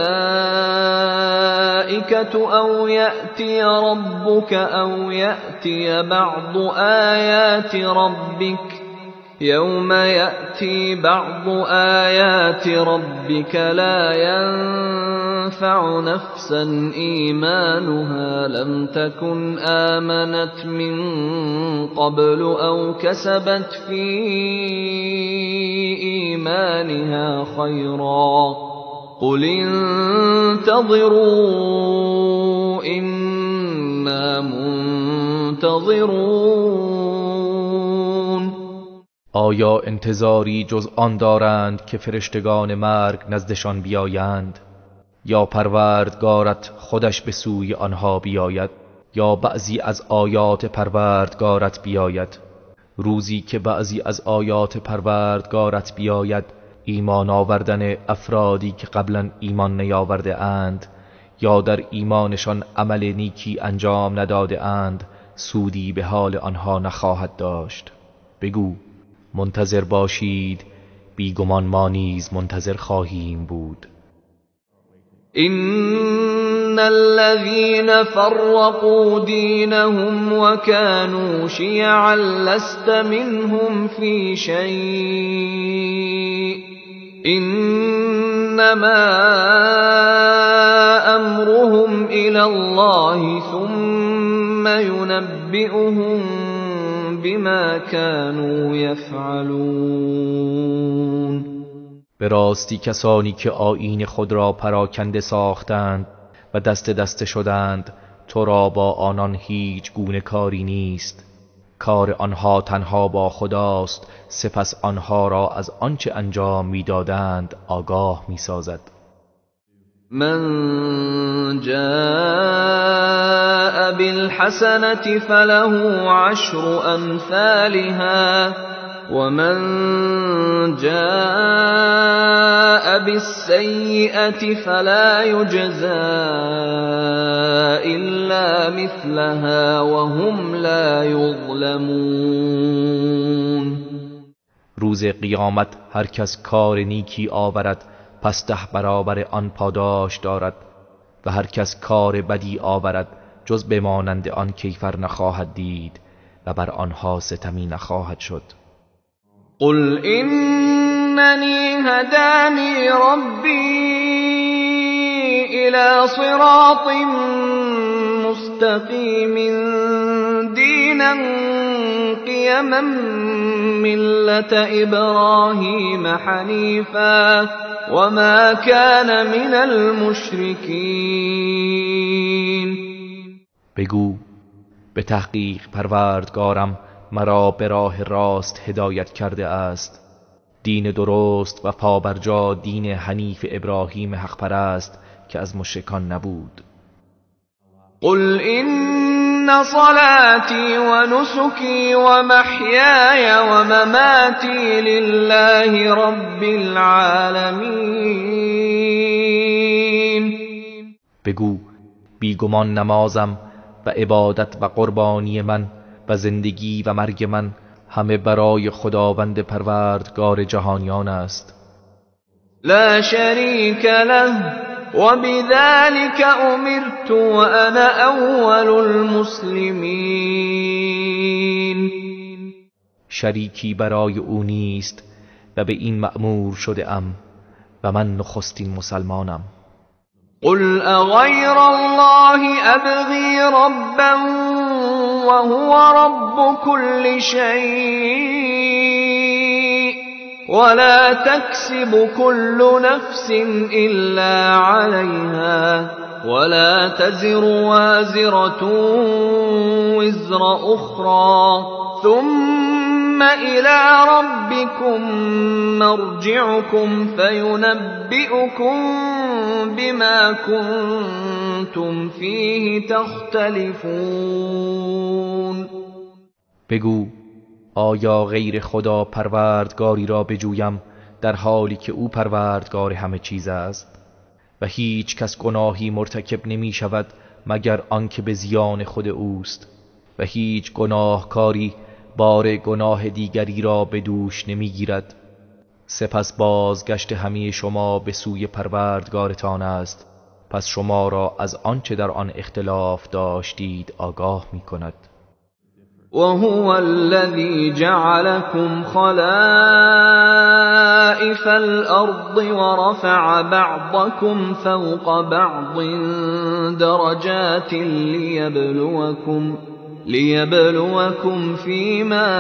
A: أو يأتي ربك أو يأتي بعض آيات ربك يوم يأتي بعض آيات ربك لا ينفع نفسا إيمانها لم تكن آمنت من قبل أو كسبت في إيمانها خيرا قل انتظروا إنا منتظرون.
B: آیا انتظاری جز آن دارند که فرشتگان مرگ نزدشان بیایند یا پروردگارت خودش به سوی آنها بیاید یا بعضی از آیات پروردگارت بیاید؟ روزی که بعضی از آیات پروردگارت بیاید ایمان آوردن افرادی که قبلا ایمان نیاورده اند یا در ایمانشان عمل نیکی انجام نداده اند سودی به حال آنها نخواهد داشت. بگو منتظر باشید، بیگمان ما نیز منتظر خواهیم بود.
A: إن الذين فرقوا دينهم وكانوا شيعا لست منهم في شيء إنما أمرهم إلى الله ثم ينبئهم بما كانوا يفعلون.
B: به راستی کسانی که آیین خود را پراکنده ساختند و دست دسته شدند تو را با آنان هیچ گونه کاری نیست. کار آنها تنها با خداست، سپس آنها را از آنچه انجام میدادند آگاه میسازد.
A: من جاء بالحسنة فله عشر أمثالها ومن جاء بالسيئة فلا يجزى إلا مثلها وهم لا يظلمون.
B: روز قیامت هر کس کار نیکی آورد پس 10 برابر آن پاداش دارد و هر کس کار بدی آورد جز بمانند آن کیفر نخواهد دید و بر آنها ستمی نخواهد شد.
A: قل إنني هداني ربي إلى صراط مستقيم دينا قيما ملة إبراهيم حنيفا وما كان من المشركين.
B: بگو به تحقیق پروردگارم مرا به راه راست هدایت کرده است، دین درست و پابرجا دین حنیف ابراهیم حق پرست که از مشرکان نبود.
A: قل إن صلاتي ونسكي ومحياي ومماتي لله رب العالمين.
B: بگو بیگمان نمازم و عبادت و قربانی من و زندگی و مرگ من همه برای خداوند پروردگار جهانیان است.
A: لا شريك له وبذلك أمرت وأنا أول المسلمين.
B: شریکی برای او نیست و به این مأمور شده ام و من نخستین مسلمانم.
A: قل أغير الله أبغي ربا وهو رب كل شيء ولا تكسب كل نفس إلا عليها ولا تزر وازرة وزر أخرى ثم إلى ربكم مرجعكم فينبئكم بما كنتم فيه تختلفون.
B: بگو آیا غیر خدا پروردگاری را بجویم در حالی که او پروردگار همه چیز است و هیچ کس گناهی مرتکب نمی شود مگر آنکه به زیان خود اوست و هیچ گناهکاری بار گناه دیگری را به دوش نمی گیرد. سپس بازگشت همه شما به سوی پروردگارتان است، پس شما را از آنچه در آن اختلاف داشتید آگاه می کند.
A: وهو الذي جعلكم خلائف الأرض ورفع بعضكم فوق بعض درجات ليبلوكم فيما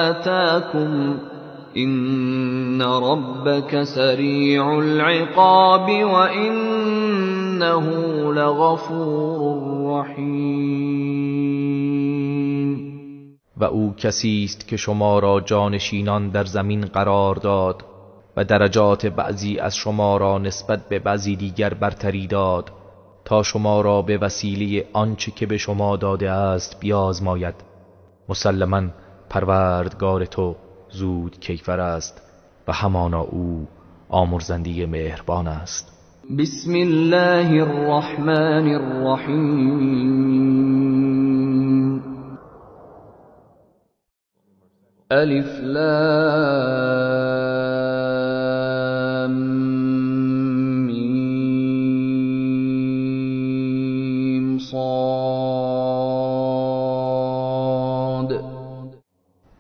A: آتاكم إن ربك سريع العقاب وإنه لغفور رحیم.
B: و او کسی است که شما را جانشینان در زمین قرار داد و درجات بعضی از شما را نسبت به بعضی دیگر برتری داد تا شما را به وسیله آنچه که به شما داده است بیازماید. مسلماً پروردگار تو زود کیفر است و همانا او آمرزنده مهربان است.
A: بسم الله الرحمن الرحیم. الف لام میم صاد.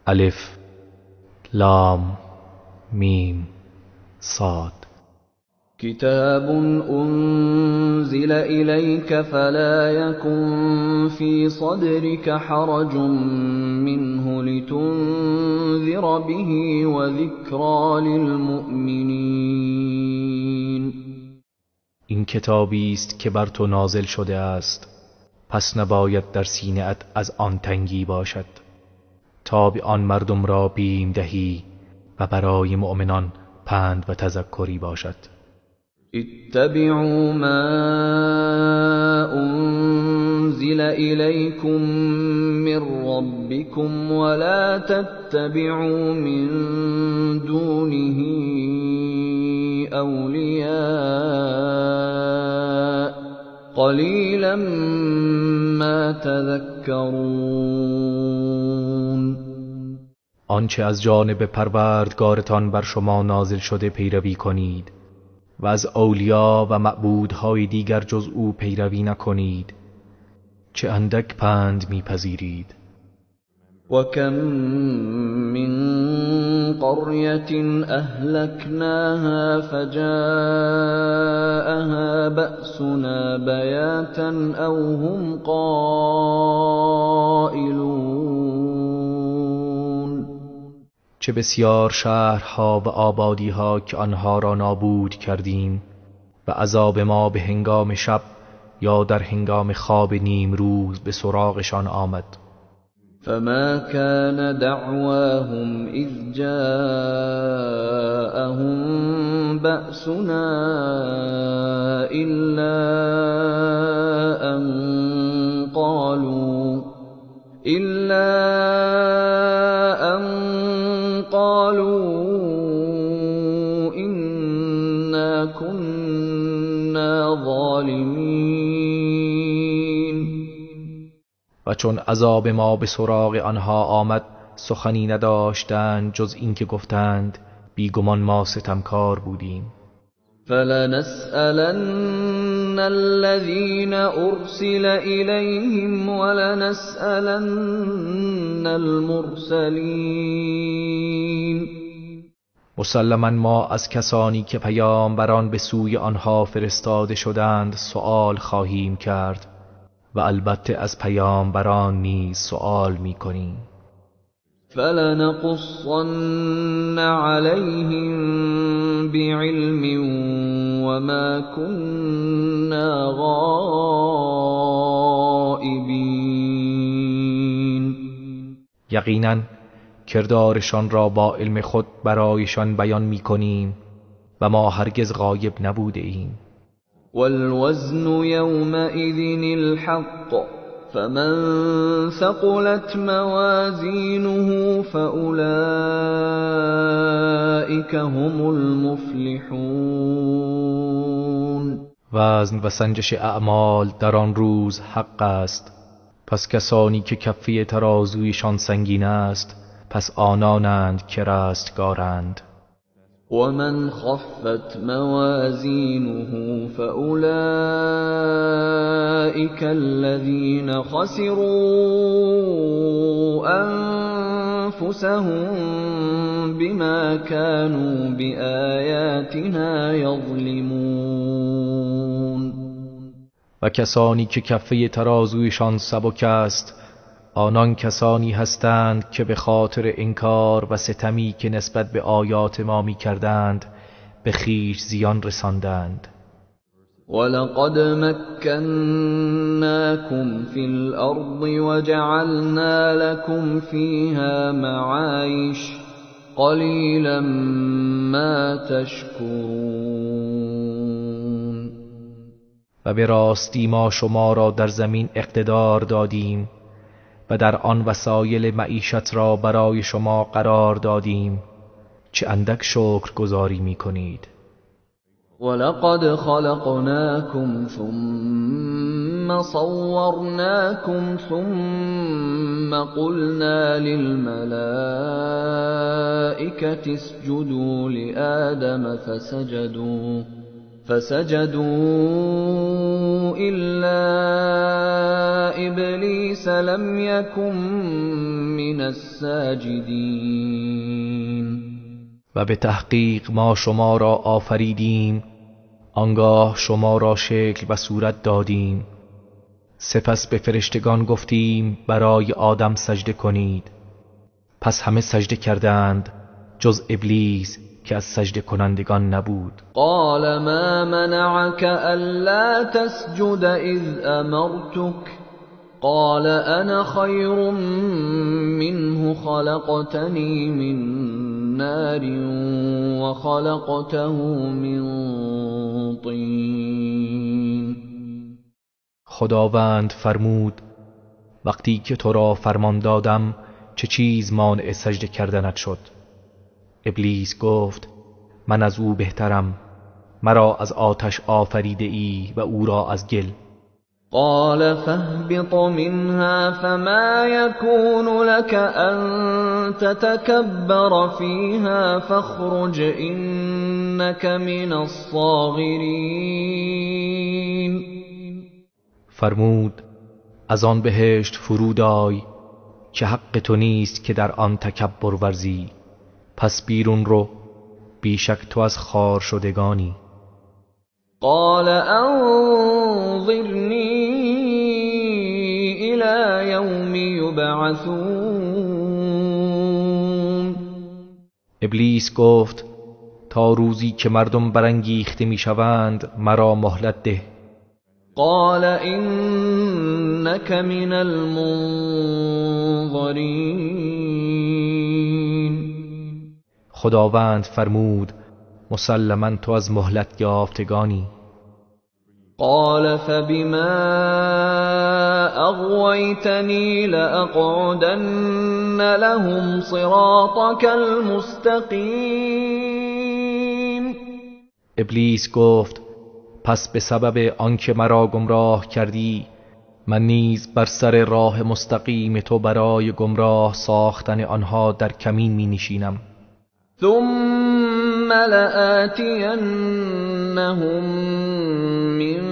B: الف لام میم صاد.
A: كتاب أنزل إليك فلا يكن في صدرك حرج منه لتنذر به وذكرى للمؤمنين.
B: این کتابی است که بر تو نازل شده است، پس نباید در سینه‌ات از آن تنگی باشد تا به آن مردم را بیم دهی و برای مؤمنان پند و تذکری باشد.
A: اتبعوا ما أنزل إليكم من ربكم ولا تتبعوا من دونه أولياء قليلا ما تذكرون.
B: آنچه از جانب پروردگارتان بر شما نازل شده پیروی کنید و از اولیا و معبودهای دیگر جز او پیروی نکنید، چه اندک پند میپذیرید.
A: وكم من قرية أهلكناها فجاءها بأسنا بياتا أو هم قائلون.
B: چه بسیار شهرها و آبادیها که آنها را نابود کردیم و عذاب ما به هنگام شب یا در هنگام خواب نیم روز به سراغشان آمد.
A: فما كان دعواهم إذ جاءهم بأسنا إلا أن قالوا إنا كنا ظالمين.
B: و چون عذاب ما به سراغ آنها آمد سخنی نداشتند جز اینکه گفتند بیگمان ما ستمکار بودیم.
A: فلنسألن الذين أرسل إليهم ولنسألن المرسلين.
B: مسلماً ما از کسانی که پیامبران به سوی آنها فرستاده شدند سؤال خواهیم کرد و البته از پیامبران نیز سؤال می‌کنیم.
A: فلنقصن عليهم بعلم وما كنا غائبين.
B: یقیناً کردارشان را با علم خود برایشان بیان می‌کنیم و ما هرگز غایب نبوده ایم.
A: والوزن يومئذ الحق فمن ثقلت موازينه فأولئك هم المفلحون.
B: وزن و سنجش اعمال در آن روز حق است، پس کسانی که کفه ترازویشان سنگین است پس آنانند که رستگارند.
A: ومن خفت موازينه فأولئك الذين خسروا أنفسهم بما كانوا بآياتنا يظلمون.
B: و کسانی که کفه ترازویشان سبک است آنان کسانی هستند که به خاطر انکار و ستمی که نسبت به آیات ما می کردند به خویش زیان رساندند.
A: ولقد مكناكم في الأرض وجعلنا لكم فيها معايش قليلا ما تشكرون.
B: و به راستی ما شما را در زمین اقتدار دادیم و در آن وسایل معیشت را برای شما قرار دادیم، چه اندک شکر گزاری می کنید.
A: ولقد خلقناكم ثم صورناكم ثم قلنا للملائكة اسجدوا لآدم فسجدوا إلا إبليس لم يكن من الساجدين.
B: و به تحقیق ما شما را آفریدیم، آنگاه شما را شکل و صورت دادیم، سپس به فرشتگان گفتیم برای آدم سجده کنید، پس همه سجده کردند جز ابلیس که از سجده کنندگان نبود.
A: قال ما منعك ألا تسجد إذ أمرتك قال أنا خير منه خلقتني من نار وخلقته من طين.
B: خداوند فرمود وقتی که تو را فرمان دادم چه چیز مانع سجده کردنت شد؟ ابلیس گفت من از او بهترم، مرا از آتش آفریده ای و او را از گل.
A: قال فاهبط منها فما يكون لك أن تتكبر فيها فاخرج إنك من الصاغرين.
B: فرمود از آن بهشت فرود آی که حق تو نیست که در آن تکبر ورزی، پس بیرون رو، بیشک تو از خار شدگانی.
A: قال انظرنی الى یوم یبعثون.
B: ابلیس گفت تا روزی که مردم برانگیخته میشوند مرا مهلت ده.
A: قال إنك من المنظرین.
B: خداوند فرمود مسلماً تو از مهلت یافتگانی.
A: قال فبما أغويتني لأقعدن لهم صراطك المستقیم.
B: ابلیس گفت پس به سبب آنکه مرا گمراه کردی من نیز بر سر راه مستقیم تو برای گمراه ساختن آنها در کمین می نشینم.
A: ثم لآتینهم من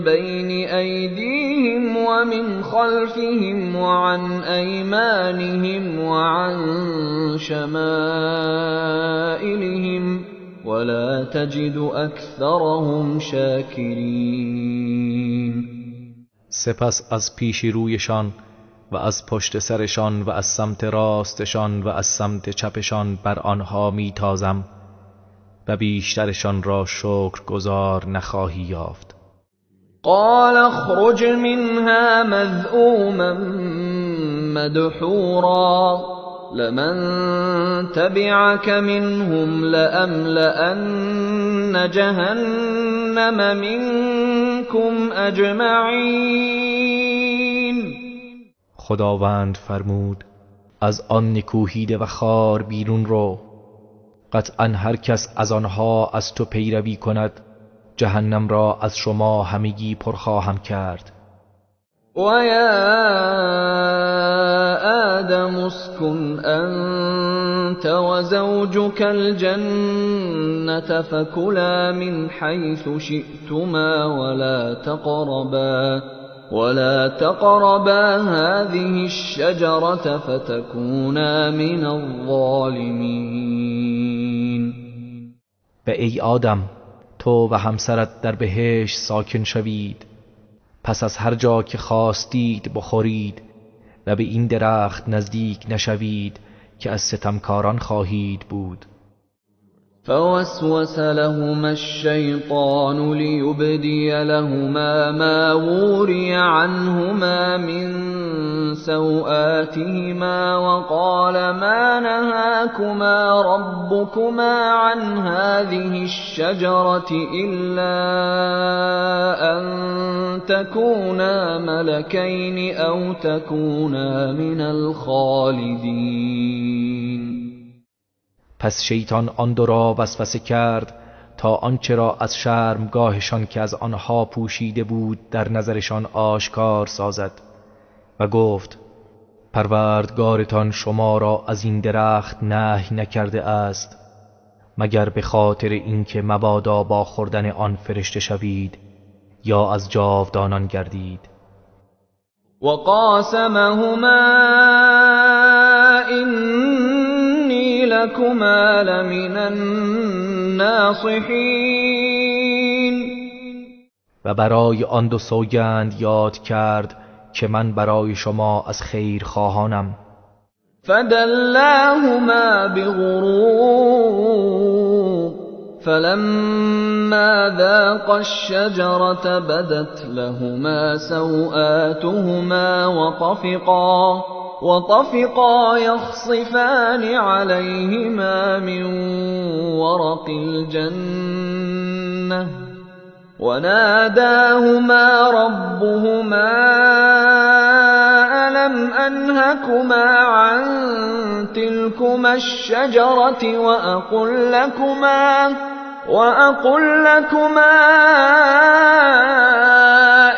A: بین ایدیهم ومن خلفهم وعن ایمانهم وعن شمائلهم ولا تجد اکثرهم شاکرین.
B: سپس از پیش رویشان و از پشت سرشان و از سمت راستشان و از سمت چپشان بر آنها میتازم و بیشترشان را شکرگزار نخواهی یافت.
A: قال اخرج منها مذءوما مدحورا لمن تبعك منهم لأملأن جهنم منكم اجمعین.
B: خداوند فرمود از آن نکوهیده و خار بیرون رو، قطعا هر کس از آنها از تو پیروی کند جهنم را از شما همگی پر خواهم کرد.
A: و یا آدم اسکن انت و زوجک الجنة فکلا من حیث شئتما ولا تقربا هذه الشجرة فتكونا من الظالمین.
B: و ای آدم تو و همسرت در بهشت ساکن شوید، پس از هر جا که خواستید بخورید و به این درخت نزدیک نشوید که از ستمکاران خواهید بود.
A: فوسوس لهما الشیطان لیبدی لهما ما وري عنهما من سوآتهما وقال ما نهاكما ربكما عن هذه الشجرة إلا أن تكونا ملكين أو تكونا من الخالدين.
B: پس شیطان آن دو را وسوسه کرد تا آنچه را از شرمگاهشان که از آنها پوشیده بود در نظرشان آشکار سازد و گفت پروردگارتان شما را از این درخت نهی نکرده است مگر به خاطر اینکه مبادا با خوردن آن فرشته شوید یا از جاودانان گردید.
A: وقاسمهما إني لكما لمن الناصحین.
B: و برای آن دو سوگند یاد کرد که من برای شما از خیر خواهانم.
A: فدلاهما بغرور فلما ذاقا الشجرة بدت لهما سوآتهما وطفقا يخصفان عليهما من ورق الجنة وناداهما ربهما ألم أنهكما عن تلكما الشجرة وأقل لكما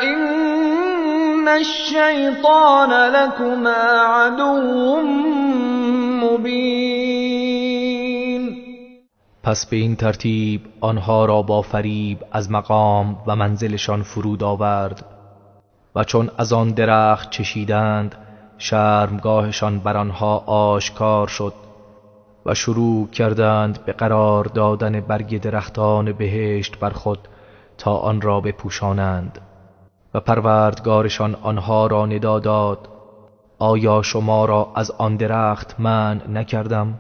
A: إن الشيطان لكما عدو مبين.
B: پس به این ترتیب آنها را با فریب از مقام و منزلشان فرود آورد و چون از آن درخت چشیدند شرمگاهشان بر آنها آشکار شد و شروع کردند به قرار دادن برگ درختان بهشت بر خود تا آن را بپوشانند و پروردگارشان آنها را ندا داد آیا شما را از آن درخت منع نکردم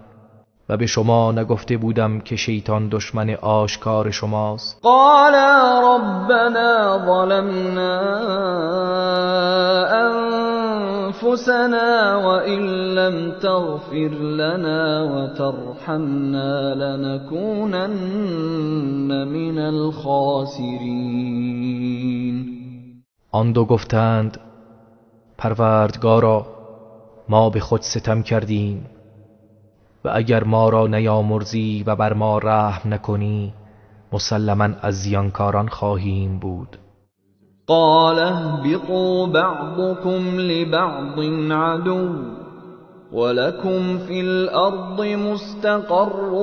B: و به شما نگفته بودم که شیطان دشمن آشکار شماست؟
A: قالا ربنا ظلمنا انفسنا وان لم تغفر لنا وترحمنا لنكونن من الخاسرین.
B: آن دو گفتند پروردگارا ما به خود ستم کردیم و اگر ما را نیامرزی و بر ما رحم نکنی مسلماً از زیانکاران خواهیم بود.
A: قال اهبطوا بعضكم لبعض عدو ولكم في الأرض مستقر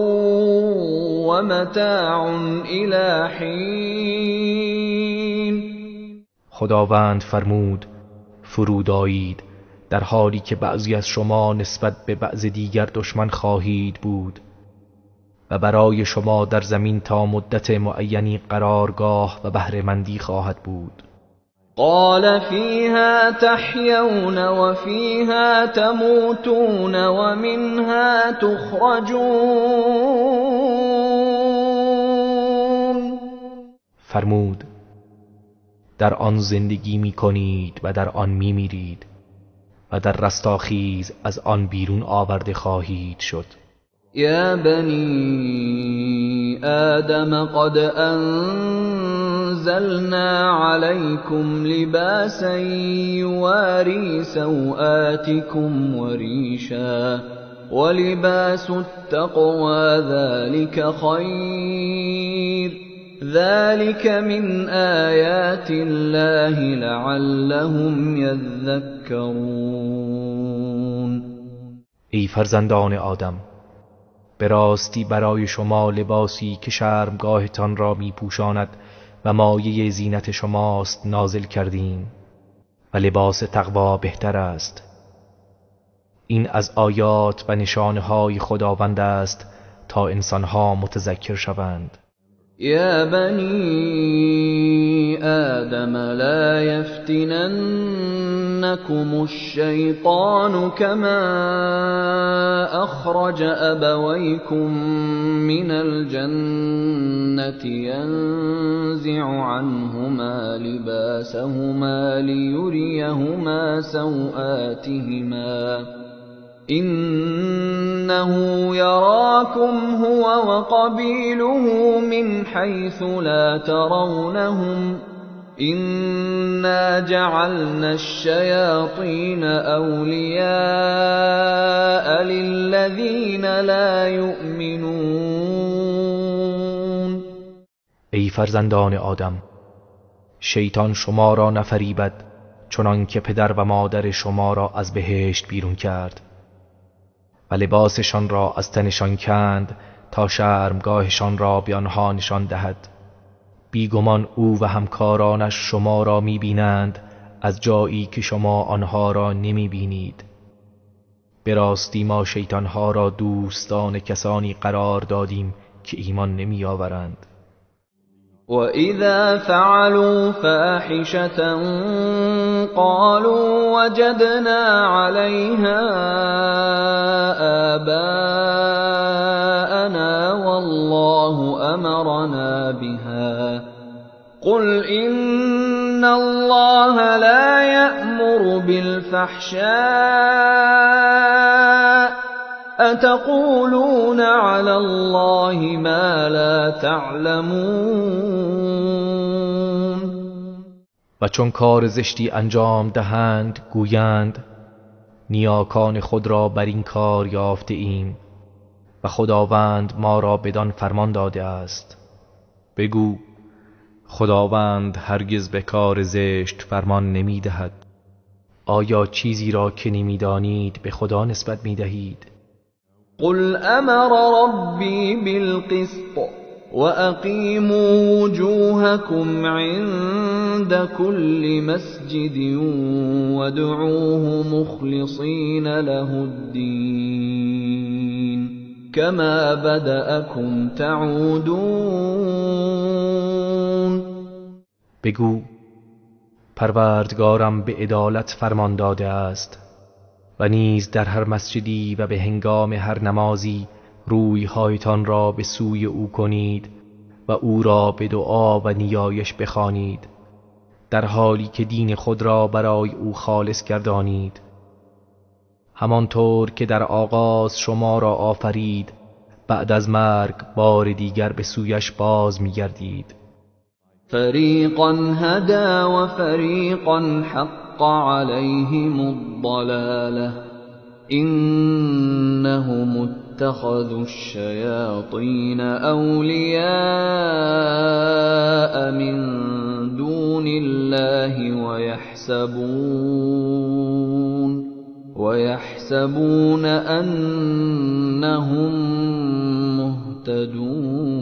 A: ومتاع إلى حين.
B: خداوند فرمود فرود آیید در حالی که بعضی از شما نسبت به بعض دیگر دشمن خواهید بود و برای شما در زمین تا مدت معینی قرارگاه و بهره‌مندی خواهد بود.
A: قال فيها تحيون وفيها تموتون ومنها تخرجون.
B: فرمود در آن زندگی می کنید و در آن می میرید و در رستاخیز از آن بیرون آورده خواهید شد.
A: یا بنی آدم قد انزلنا عليكم لباسا يواري سوآتكم وريشا ولباس التقوى ذلك خير ذلك من آیات الله لعلهم یذکرون.
B: ای فرزندان آدم به راستی برای شما لباسی که شرمگاهتان را می پوشاند و مایه زینت شماست نازل کردیم و لباس تقوا بهتر است. این از آیات و نشانه‌های خداوند است تا انسانها متذکر شوند.
A: یا بنی آدم لا یفتننکم الشیطان کما اخرج ابویکم من الجنة ینزع عنهما لباسهما لیریهما سوآتهما إنه يراكم هو وقبيله من حيث لا ترونهم إنا جعلنا الشياطين أولياء للذين لا يؤمنون.
B: ای فرزندان آدم شیطان شما را نفریبد چنان که پدر و مادر شما را از بهشت بیرون کرد و لباسشان را از تنشان کند تا شرمگاهشان را به آنها نشان دهد. بیگمان او و همکارانش شما را می‌بینند از جایی که شما آنها را نمی‌بینید. به راستی ما شیطانها را دوستان کسانی قرار دادیم که ایمان نمی‌آورند.
A: وَإِذَا فَعَلُوا فَاحِشَةً قَالُوا وَجَدْنَا عَلَيْهَا آبَاءَنَا وَاللَّهُ أَمَرَنَا بِهَا قُلْ إِنَّ اللَّهَ لَا يَأْمُرُ بِالْفَحْشَاءِ أَتَقُولُونَ عَلَى اللَّهِ مَا لَا تَعْلَمُونَ.
B: و چون کار زشتی انجام دهند گویند نیاکان خود را بر این کار یافته ایم و خداوند ما را بدان فرمان داده است. بگو خداوند هرگز به کار زشت فرمان نمی دهد. آیا چیزی را که نمی دانید به خدا نسبت می دهید؟
A: قل امر ربی بالقسط وأقیموا وجوهكم عند كل مسجد وادعوه مخلصین له الدین كما بدأكم تعودون.
B: بگو پروردگارم به عدالت فرمان داده است و نیز در هر مسجدی و به هنگام هر نمازی رویهایتان را به سوی او کنید و او را به دعا و نیایش بخوانید، در حالی که دین خود را برای او خالص گردانید، همانطور که در آغاز شما را آفرید، بعد از مرگ بار دیگر به سویش باز می‌گردید.
A: فریقا هدی و فریقا حق علیهم الضلاله انهم اتخذوا الشیاطین اولیاء من دون الله ويحسبون أنهم مهتدون.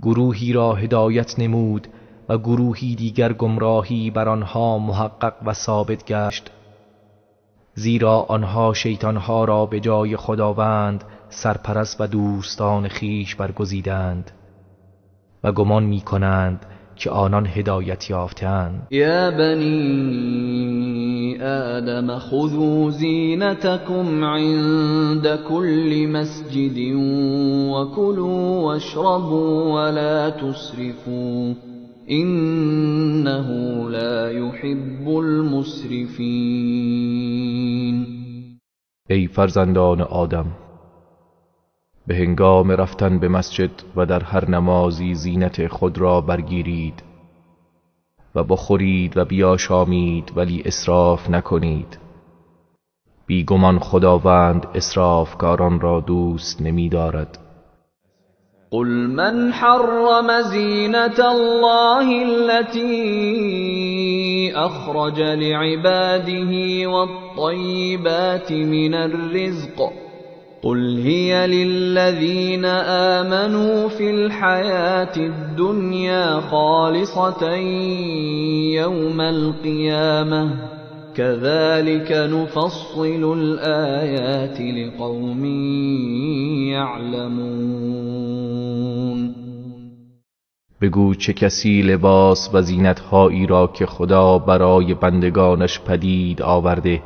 B: گروهی را هدایت نمود و گروهی دیگر گمراهی بر آنها محقق و ثابت گشت، زیرا آنها شیطانها را به جای خداوند سرپرست و دوستان خیش برگزیدند و گمان می کنند که آنان هدایت یافتند.
A: یا بنی آدم خذوا زینتکم عند كل مسجد وكلوا واشربوا ولا تسرفوا انه لا يحب المسرفین.
B: ای فرزندان آدم، به هنگام رفتن به مسجد و در هر نمازی زینت خود را برگیرید و بخورید و بیاشامید، ولی اسراف نکنید. بیگمان خداوند اسرافکاران را دوست نمی دارد.
A: قل من حرم زینة الله التي اخرج لعباده والطیبات من الرزق قل هي للذين آمنوا في الحياة الدنيا خالصة يوم القيامة كذلك نفصل الآيات لقوم يعلمون.
B: بگو چه کسی لباس و زینت‌هایی را که خدا برای بندگانش پدید آورده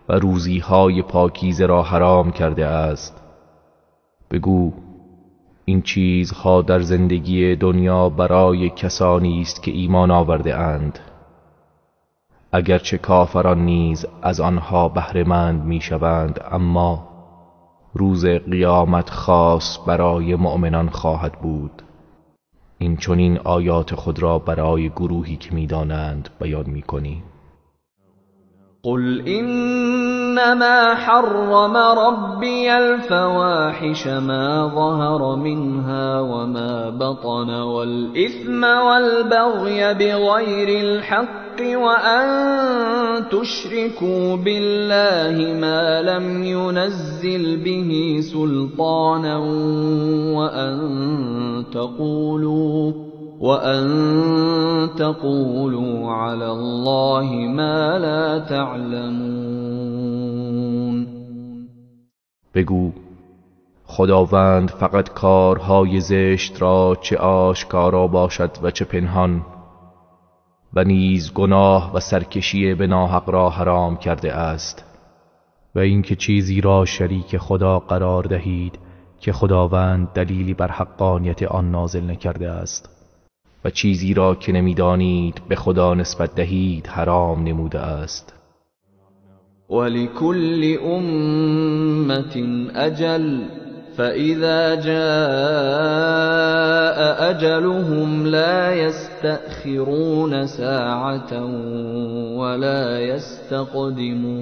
B: و روزی‌های پاکیزه را حرام کرده است. بگو این چیزها در زندگی دنیا برای کسانی است که ایمان آورده اند، اگرچه کافران نیز از آنها بهره‌مند می‌شوند، اما روز قیامت خاص برای مؤمنان خواهد بود. این چنین آیات خود را برای گروهی که می‌دانند بیان می‌کنی.
A: قل انما حرم ربي الفواحش ما ظهر منها وما بطن والإثم والبغي بغير الحق وأن تشركوا بالله ما لم ينزل به سلطانا وأن تقولوا على الله ما لا تعلمون.
B: بگو خداوند فقط کارهای زشت را چه آشکارا باشد و چه پنهان و نیز گناه و سرکشی به ناحق را حرام کرده است، و اینکه چیزی را شریک خدا قرار دهید که خداوند دلیلی بر حقانیت آن نازل نکرده است، و چیزی را که نمیدانید به خدا نسبت دهید حرام نموده است.
A: ولكل أمة أجل فإذا جاء أجلهم لا يستأخرون ساعة ولا يستقدمون.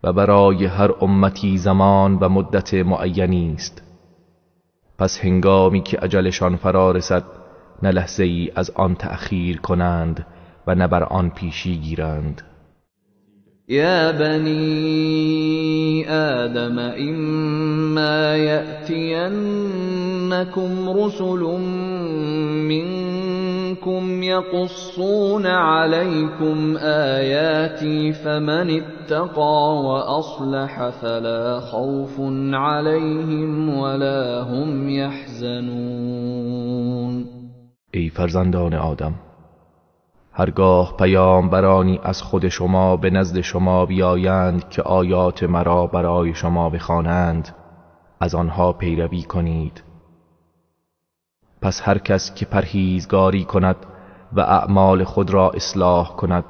B: و برای هر امتی زمان و مدت معینی است، پس هنگامی که اجلشان فرا رسد نه لحظه ای از آن تأخیر کنند و نه بر آن پیشی گیرند.
A: یا بنی آدم اما یأتینکم رسل منکم یقصون علیکم آیاتی فمن اتقى واصلح فلا خوف علیهم ولا هم یحزنون.
B: ای فرزندان آدم، هرگاه پیامبرانی از خود شما به نزد شما بیایند که آیات مرا برای شما بخوانند، از آنها پیروی کنید. پس هر کس که پرهیزگاری کند و اعمال خود را اصلاح کند،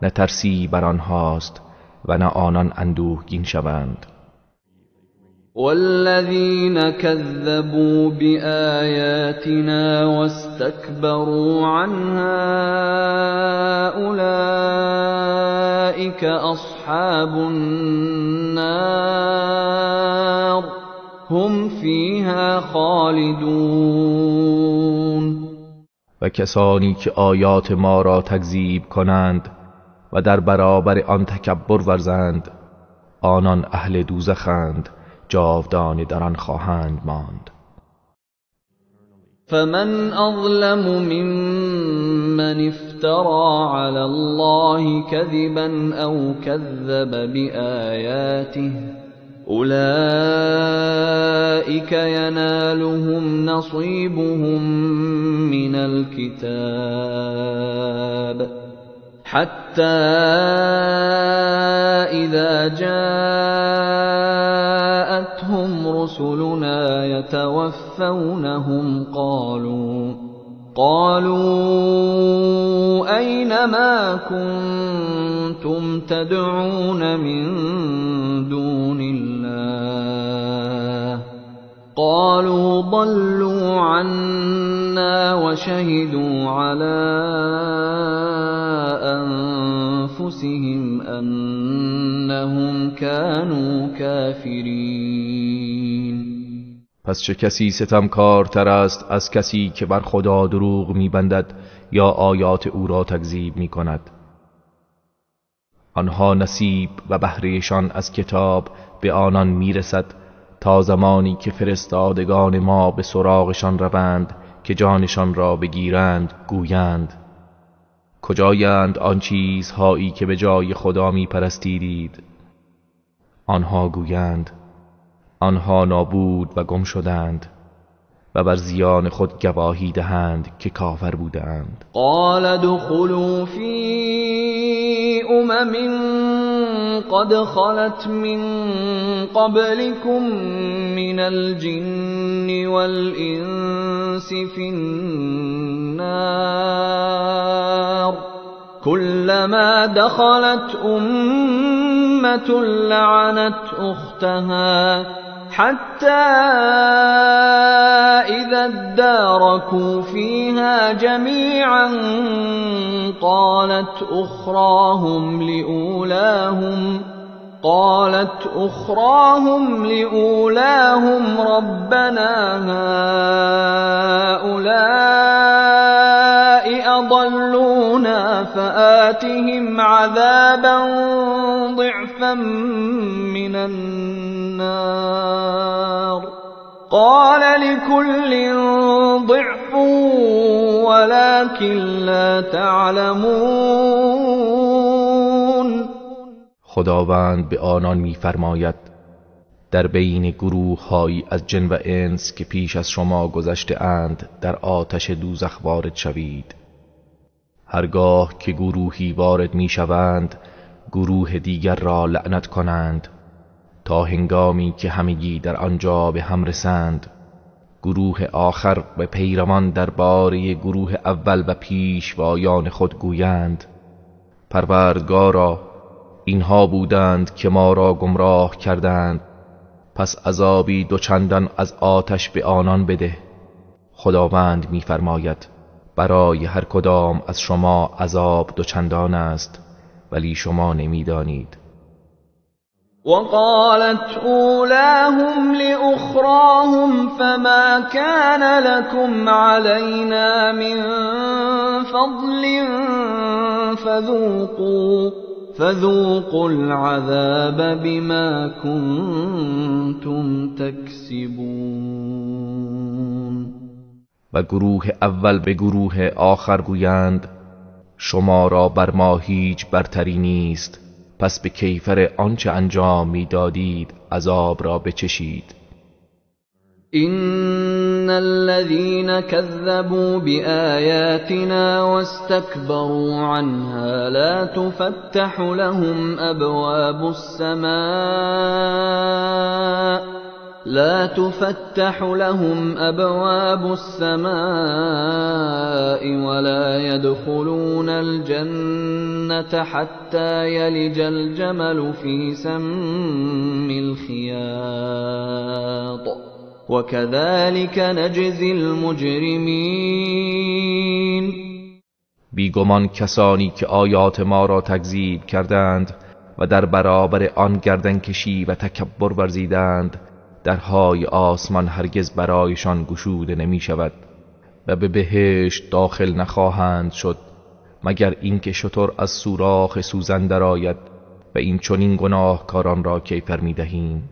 B: نه ترسی بر آنهاست و نه آنان اندوهگین شوند.
A: والذين كذبوا بآياتنا واستكبروا عنها أولئك أصحاب النار هم فيها خالدون.
B: و کسانی که آیات ما را تکذیب کنند و در برابر آن تکبر ورزند، آنان اهل دوزخند، جاودانه در آن خواهند ماند.
A: فمن أظلم ممن افترى على الله كذبا أو كذب بآياته أولئك ينالهم نصيبهم من الكتاب حتى إذا جاءتهم رسلنا يتوفونهم قالوا أين ما كنتم تدعون من دون الله قالوا ضلوا عنا وشهدوا على أنفسهم أنهم كانوا كافرين.
B: پس چه کسی ستمکارتر است از کسی که بر خدا دروغ می‌بندد یا آیات او را تکذیب می‌کند؟ آنها نصیب و بهرهشان از کتاب به آنان میرسد تا زمانی که فرستادگان ما به سراغشان روند که جانشان را بگیرند، گویند کجایند آن چیزهایی که به جای خدا میپرستیدید؟ آنها گویند آنها نابود و گم شدند و بر زیان خود گواهی دهند که کافر بودند.
A: قال دخلوا فی أمم قد خلت من قبلكم من الجن والإنس في النار كلما دخلت أمة لعنت أختها حتى إذا اداركوا فيها جميعا قالت أخراهم لأولاهم ربنا هؤلاء أضلونا فآتهم عذابا ضعفا من النار قال لكل ضعف ولكن لا تعلمون.
B: خداوند به آنان می‌فرماید در بین گروه‌هایی از جن و انس که پیش از شما گذشته اند در آتش دوزخ وارد شوید. هرگاه که گروهی وارد می‌شوند گروه دیگر را لعنت کنند تا هنگامی که همگی در آنجا به هم رسند. گروه آخر به پیروان درباره گروه اول و پیشوایان خود گویند پروردگارا اینها بودند که ما را گمراه کردند، پس عذابی دوچندان از آتش به آنان بده. خداوند می‌فرماید برای هر کدام از شما عذاب دوچندان است، ولی شما نمی‌دانید.
A: وقالت أولاهم لأخراهم فما كان لكم علينا من فضل فذوقوا العذاب بما كنتم تكسبون.
B: و گروه اول به گروه آخر گویند شما را بر ما هیچ برتری نیست، پس به کیفر آنچه انجام می‌دادید عذاب را بچشید.
A: إن الذين كذبوا بآياتنا واستكبروا عنها لا تفتح لهم أبواب السماء ولا يدخلون الجنة حتى يلج الجمل في سم الخياط وكذلك نجزي المجرمین.
B: بیگمان کسانی که آیات ما را تکذیب کردند و در برابر آن گردن کشی و تکبر ورزیدند، درهای آسمان هرگز برایشان گشوده نمی شود و به بهشت داخل نخواهند شد مگر اینکه شتر از سوراخ سوزن درآید و این چنین گناهکاران را کیفر می دهیم.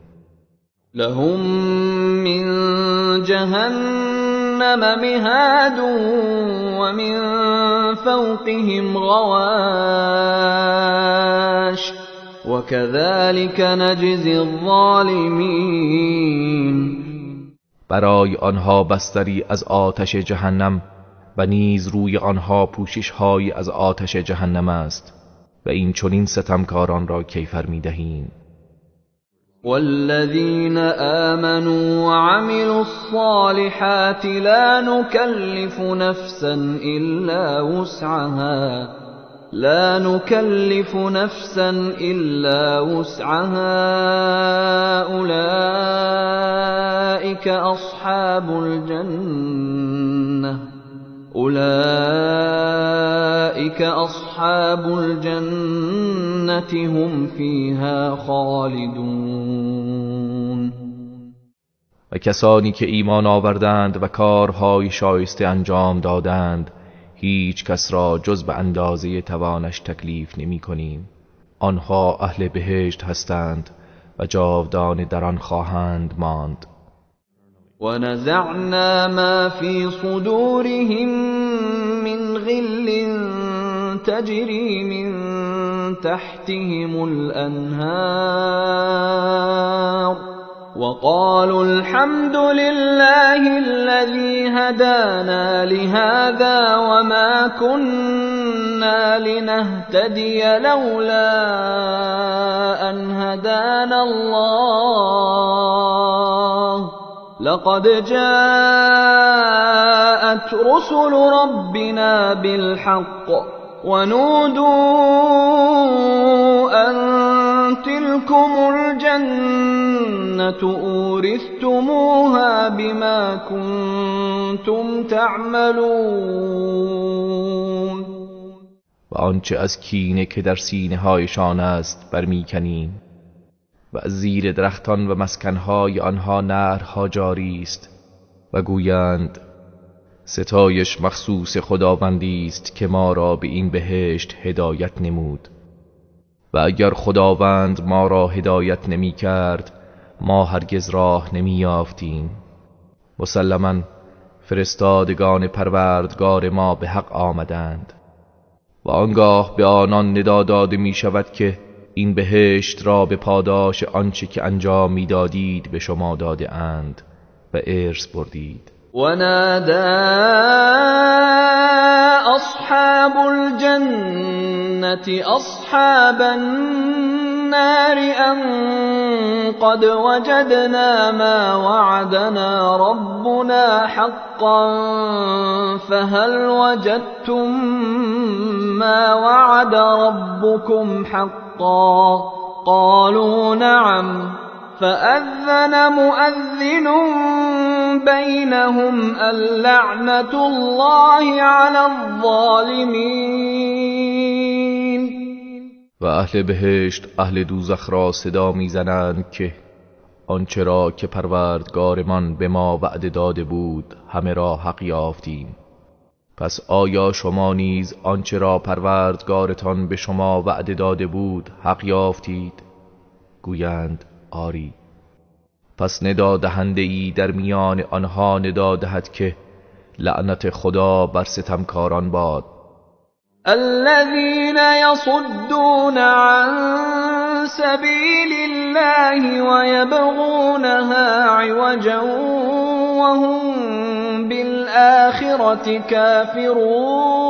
A: لهم من جهنم مهاد ومن فوقهم غواش وكذلك نجزي الظالمین.
B: برای آنها بستری از آتش جهنم و نیز روی آنها پوشش‌هایی از آتش جهنم است و این چنین ستمکاران را کیفر می دهیم.
A: والذين آمنوا وعملوا الصالحات لا نكلف نفسا إلا وسعها أولئك أصحاب الجنة هم فيها خالدون.
B: و کسانی که ایمان آوردند و کارهای شایسته انجام دادند هیچ کس را جز به اندازه توانش تکلیف نمی کنیم. آنها اهل بهشت هستند و جاودانه در آن خواهند ماند.
A: و نزعنا ما فی صدورهم من غل تجری من تحتهم الانهار وقالوا الحمد لله الذي هدانا لهذا وما كنا لنهتدي لولا أن هدانا الله لقد جاءت رسل ربنا بالحق ونودوا أن تلكم الجنة أورثتموها بما كنتم تعملون.
B: و آنچه از کینه که در سینه هایشان است برمیکنیم و از زیر درختان و مسکنهای آنها نهرها جاری است و گویند ستایش مخصوص خداوندی است که ما را به این بهشت هدایت نمود و اگر خداوند ما را هدایت نمی کرد ما هرگز راه نمی یافتیم. مسلماً فرستادگان پروردگار ما به حق آمدند و آنگاه به آنان ندا داده می شود که این بهشت را به پاداش آنچه که انجام می دادید به شما داده اند و ارث بردید.
A: ونادى أصحاب الجنة أصحاب النار أن قد وجدنا ما وعدنا ربنا حقا فهل وجدتم ما وعد ربكم حقا قالوا نعم فأذن مؤذن بينهم اللعنة الله على الظالمين.
B: و اهل بهشت اهل دوزخ را صدا میزنند که آنچه را که پروردگارمان به ما وعده داده بود همه را حق یافتیم، پس آیا شما نیز آنچه را پروردگارتان به شما وعده داده بود حق یافتید؟ گویند آری. پس ندا دهنده ای در میان آنها ندا دهد که لعنت خدا بر ستمکاران باد.
A: الذين يصدون عن سبيل الله ويبغونها عوجا وهم بالآخرة كافرون.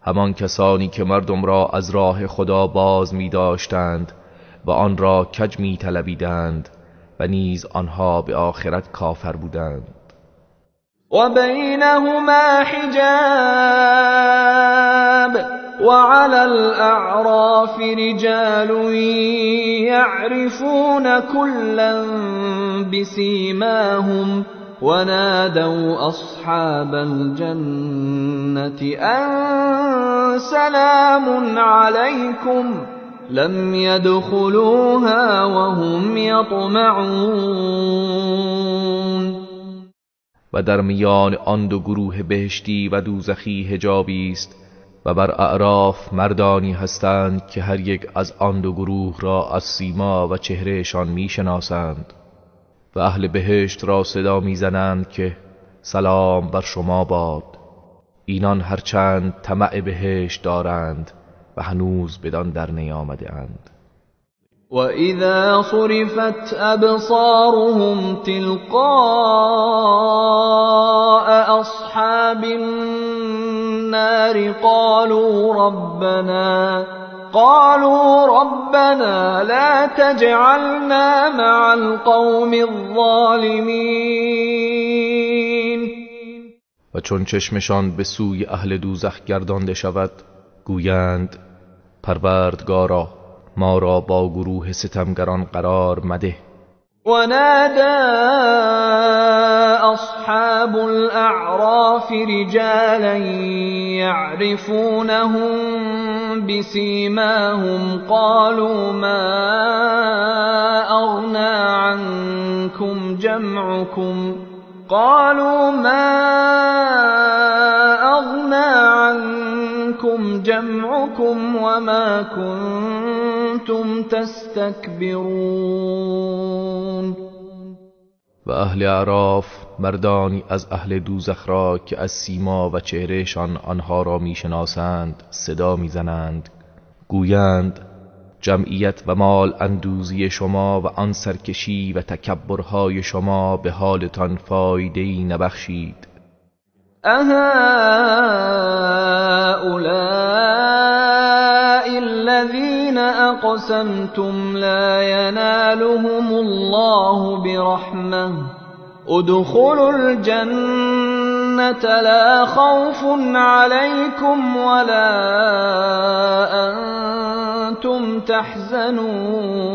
B: همان کسانی که مردم را از راه خدا باز می داشتند و آن را کج می طلبیدند و نیز آنها به آخرت کافر بودند.
A: و بینهما حجاب وعلى الأعراف رجال يعرفون كلا بسيماهم ونادوا أصحاب الجنة أن سلام عليكم لم يدخلوها وهم يطمعون.
B: و در میان آن دو گروه بهشتی و دوزخی حجابی است و بر اعراف مردانی هستند که هر یک از آن دو گروه را از سیما و چهرهشان میشناسند و اهل بهشت را صدا میزنند که سلام بر شما باد. اینان هرچند طمع بهشت دارند و هنوز بدان در نیامده اند.
A: وَإِذَا صُرِفَتْ أَبْصَارُهُمْ تِلْقَاءَ أَصْحَابِ النَّارِ قَالُوا رَبَّنَا لَا تَجْعَلْنَا مَعَ الْقَوْمِ الظَّالِمِينَ.
B: و چون چشمشان به سوی اهل دوزخ گردانده شود گویند پروردگارا ما را با گروه ستمگران قرار مده.
A: ونادى أصحاب الأعراف رجالا يعرفونهم بسيماهم قالوا ما أغنى عنكم جمعكم وما كنتم تستكبرون.
B: و اهل اعراف مردانی از اهل دوزخ را که از سیما و چهرهشان آنها را میشناسند صدا میزنند گویند جمعیت و مال اندوزی شما و آن سرکشی و تکبرهای شما به حالتان فایده‌ای نبخشید.
A: أهؤلاء الذين أقسمتم لا ينالهم الله برحمة ادخلوا الجنة لا خوف عليكم ولا أنتم تحزنون.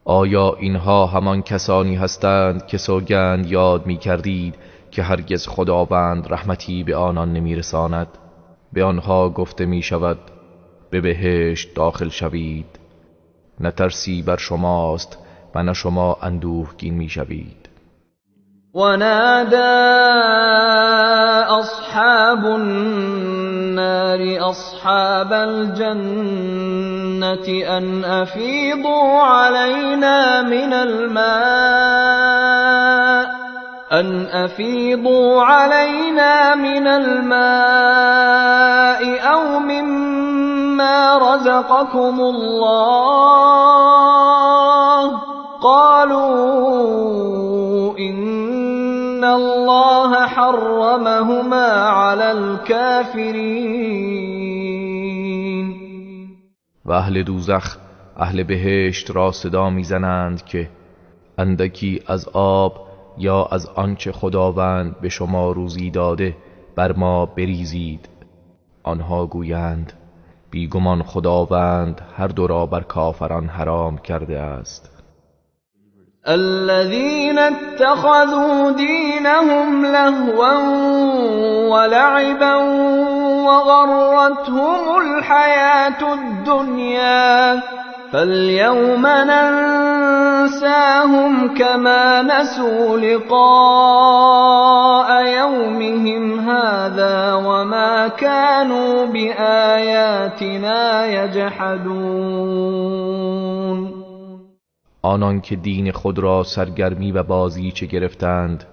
B: آیا اینها همان کسانی هستند که سوگند یاد می کردید که هرگز خداوند رحمتی به آنان نمی رساند؟ به آنها گفته می شود به بهشت داخل شوید، نه ترسی بر شماست و نه شما اندوهگین می شوید.
A: ونادى أصحاب النار أصحاب الجنة أن أفيضوا علينا من الماء أو مما رزقكم الله قالوا إن الله حرمهما على الكافرين.
B: و اهل دوزخ اهل بهشت را صدا میزنند که اندکی از آب یا از آنچه خداوند به شما روزی داده بر ما بریزید. آنها گویند بیگمان خداوند هر دو را بر کافران حرام کرده است.
A: الذين اتخذوا دينهم لهوا ولعبا وغرتهم الحياة الدنيا فاليوم ننساهم كما نسوا لقاء يومهم هذا وما كانوا بآياتنا يجحدون.
B: آنان که دین خود را سرگرمی و بازیچه گرفتند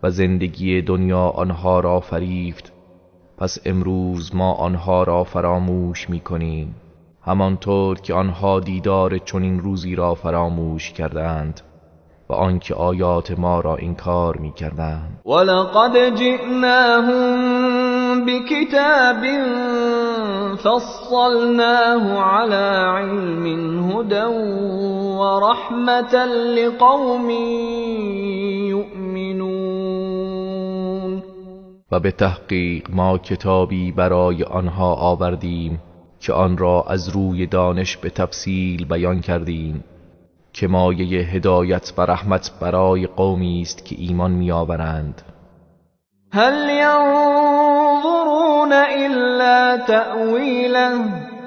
B: و زندگی دنیا آنها را فریفت پس امروز ما آنها را فراموش می‌کنیم، همانطور که آنها دیدار چنین روزی را فراموش کردند و آنکه آیات ما را انکار می‌کردند.
A: ولقد جئناهم بكتاب فصلناه على علم هدى ورحمة لقوم یؤمنون.
B: و به تحقیق ما کتابی برای آنها آوردیم که آن را از روی دانش به تفصیل بیان کردیم که مایه هدایت و رحمت برای قومی است که ایمان می‌آورند.
A: هل ينظرون إلا تأويله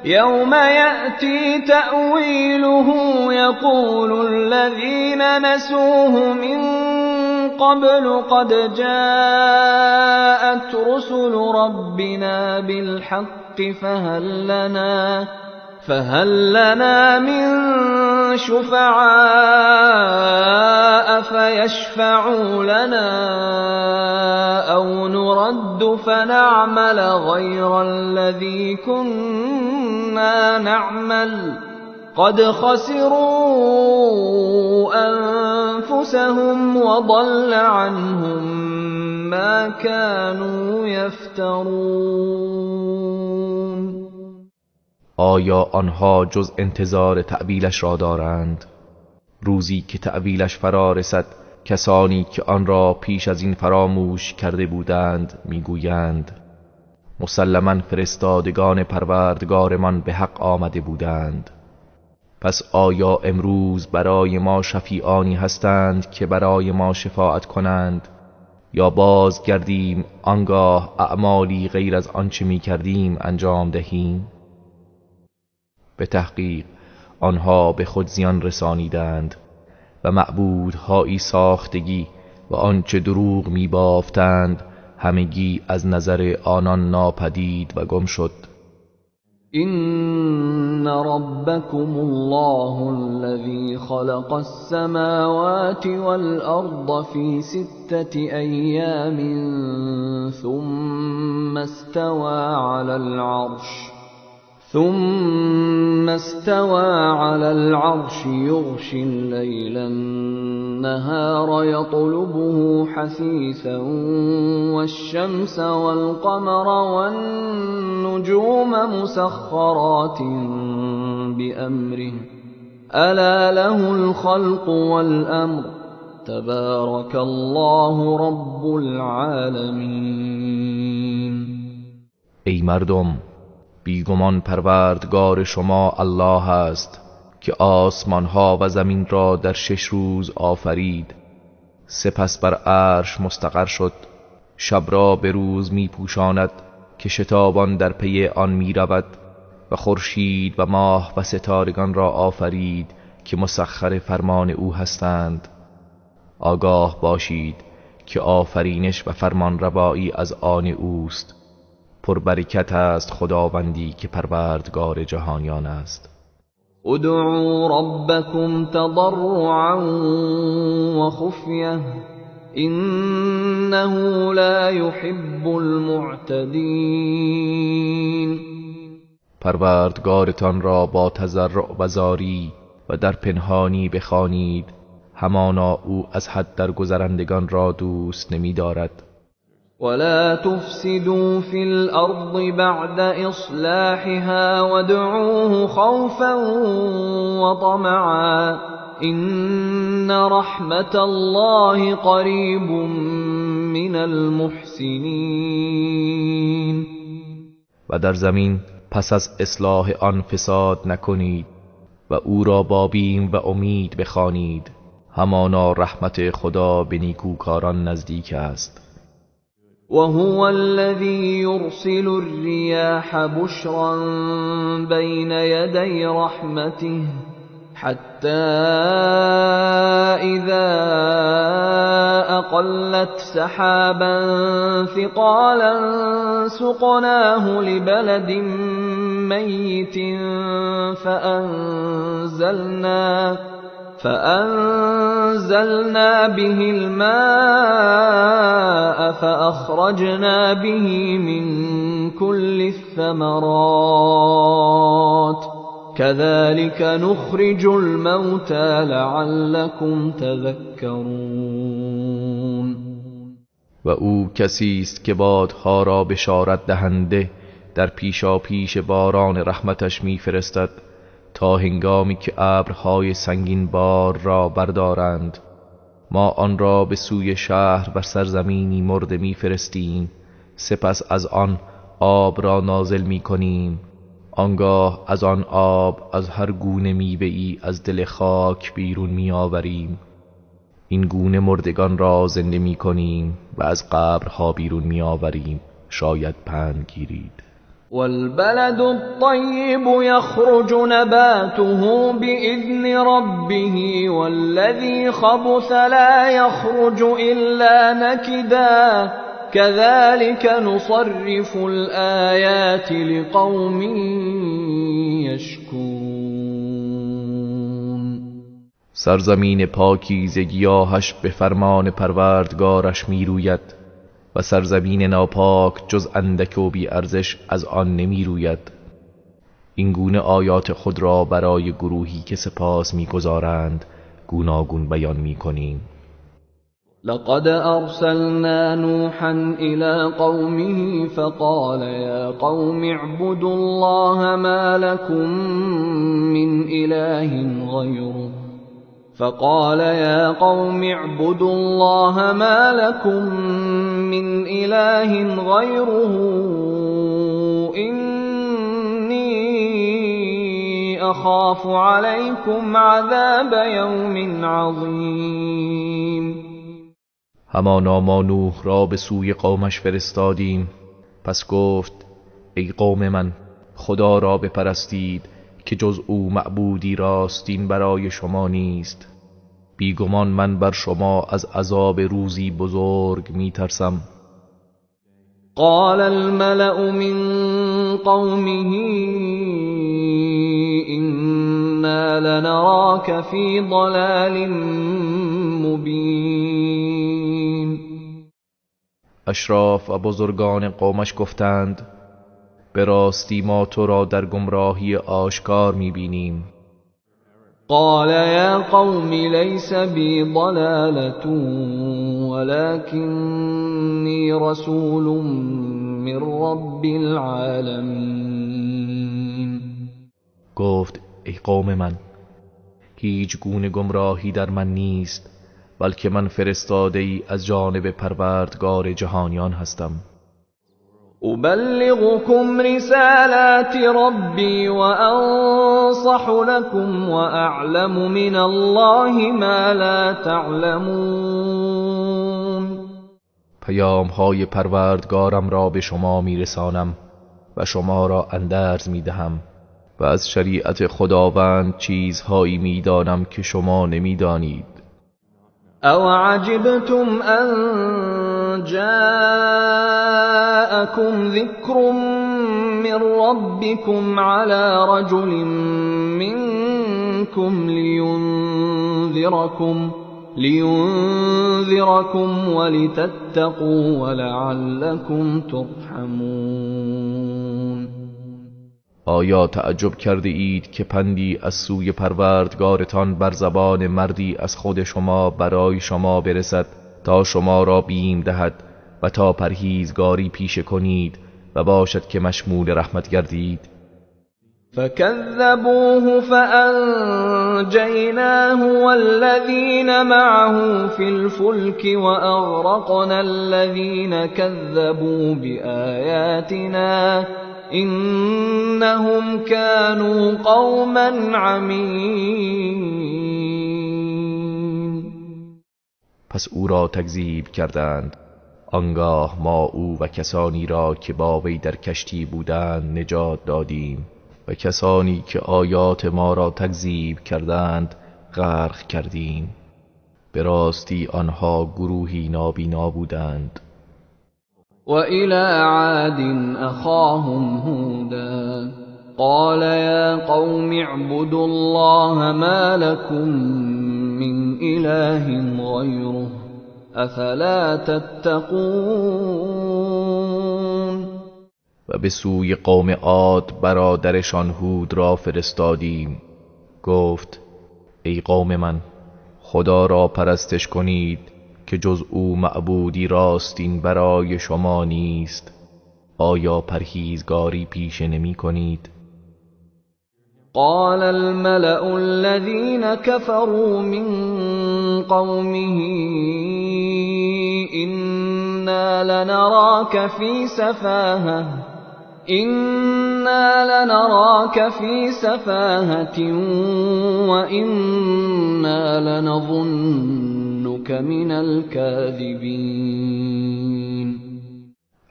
A: يوم يأتي تأويله يقول الذين نسوه من قبل قد جاءت رسل ربنا بالحق فهل لنا من شفعاء فيشفعوا لنا أو نرد فنعمل غير الذي كنا نعمل قد خسروا أنفسهم وضل عنهم ما كانوا يفترون.
B: آیا آنها جز انتظار تأویلش را دارند؟ روزی که تأویلش فرا رسد کسانی که آن را پیش از این فراموش کرده بودند میگویند مسلماً فرستادگان پروردگارمان به حق آمده بودند. پس آیا امروز برای ما شفیعانی هستند که برای ما شفاعت کنند یا باز گردیم آنگاه اعمالی غیر از آنچه می کردیم انجام دهیم؟ به تحقیق آنها به خود زیان رسانیدند و معبودهایی ساختگی و آنچه دروغ می بافتند همگی از نظر آنان ناپدید و گم شد.
A: إن ربكم الله الذي خلق السماوات والأرض في 6 أيام ثم استوى على العرش يغشي الليل النهار يطلبه حثيثا والشمس والقمر والنجوم مسخرات بأمره ألا له الخلق والأمر تبارك الله رب العالمين.
B: ای مردم، بیگمان پروردگار شما الله است که آسمانها و زمین را در 6 روز آفرید، سپس بر عرش مستقر شد، شب را به روز می پوشاند که شتابان در پی آن می رود و خورشید و ماه و ستارگان را آفرید که مسخر فرمان او هستند. آگاه باشید که آفرینش و فرمان روایی از آن اوست. پربرکت است خداوندی که پروردگار جهانیان است.
A: ادعوا ربكم تضرعا وخفية إنه لا يحب المعتدين.
B: پروردگارتان را با تضرع و زاری و در پنهانی بخوانید، همانا او از حد در گذرندگان را دوست نمی دارد.
A: ولا تفسدوا في الأرض بعد إصلاحها وادعوه خوفا وطمعا إن رحمة الله قريب من المحسنين.
B: و در زمین پس از اصلاح آن فساد نکنید و او را با بیم و امید بخوانید، همانا رحمت خدا به نیکوکاران نزدیک است.
A: وهو الذي يرسل الرياح بشرا بين يدي رحمته حتى إذا أقلت سحابا ثقالا سقناه لبلد ميت فأنزلنا به الماء فأخرجنا به من كل الثمرات كذلك نخرج الموتى لعلكم تذكرون.
B: و او کسی است که بادها را بشارت دهنده در پیشا پیش باران رحمتش میفرستد تا هنگامی که ابرهای سنگین بار را بردارند ما آن را به سوی شهر بر سرزمینی مرده میفرستیم، سپس از آن آب را نازل میکنیم، آنگاه از آن آب از هر گونه میوه‌ای از دل خاک بیرون میآوریم، این گونه مردگان را زنده میکنیم و از قبرها بیرون میآوریم، شاید پند گیرید.
A: والبلد الطيب يخرج نباته بإذن ربه والذي خبث لا يخرج إلا نكدا كذلك نصرف الآيات لقوم يشكرون.
B: سرزمین پاکیزه گیاهش به فرمان پروردگارش میروید و سرزمین ناپاک جز اندک و بی ارزش از آن نمی روید. این گونه آیات خود را برای گروهی که سپاس می‌گزارند گوناگون بیان می‌کنیم.
A: لقد أرسلنا نوحا إلى قومه فقال يا قوم اعبدوا الله ما لكم من إله غيره فقال يا قوم اعبدوا الله ما لكم من إله غيره إني أخاف عليكم عذاب يوم عظيم.
B: همانا ما نوح را به سوی قومش فرستادیم، پس گفت ای قوم من خدا را بپرستید که جز او معبودی راستین برای شما نیست، بیگمان من بر شما از عذاب روزی بزرگ میترسم.
A: قال الملأ من قومه إنا لنراك في ضلال مبين.
B: اشراف و بزرگان قومش گفتند به راستی ما تو را در گمراهی آشکار میبینیم.
A: قال يا قوم ليس بي ضلالة ولكني رسول من رب العالمين.
B: گفت ای قوم من هیچ گونه گمراهی در من نیست، بلکه من فرستاده ای از جانب پروردگار جهانیان هستم.
A: أبلغكم رسالات ربي وأنصح لكم وأعلم من الله ما لا تعلمون.
B: پیام های پروردگارم را به شما میرسانم و شما را اندرز میدهم و از شریعت خداوند چیزهایی میدانم که شما نمیدانید.
A: أو عجبتم أن جاءكم ذكر من ربكم على رجل منكم لينذركم ولتتقوا ولعلكم ترحمون.
B: آیا تعجب کرده اید که پندی از سوی پروردگارتان بر زبان مردی از خود شما برای شما برسد تا شما را بیم دهد و تا پرهیزگاری پیشه کنید و باشد که مشمول رحمت گردید؟
A: فكذبوه فأنجيناه والذين معه في الفلك وأغرقنا الذين كذبوا بآياتنا إنهم كانوا قوما عمين.
B: پس او را تکذیب کردند، آنگاه ما او و کسانی را که با وی در کشتی بودند نجات دادیم و کسانی که آیات ما را تکذیب کردند غرق کردیم. به راستی آنها گروهی نابینا بودند.
A: وإلى عاد أخاهم هودا قال يا قوم اعبدوا الله ما لكم من إله غيره أفلا تتقون.
B: و به سوی قوم عاد برادرشان هود را فرستادیم. گفت ای قوم من، خدا را پرستش کنید که جز او معبودی راستین برای شما نیست. آیا پرهیزگاری پیشه نمی کنید؟
A: قال الملأ الذين كفروا من قومه إنا لنراك في سفاهة وإنا لنظنك من الكاذبين.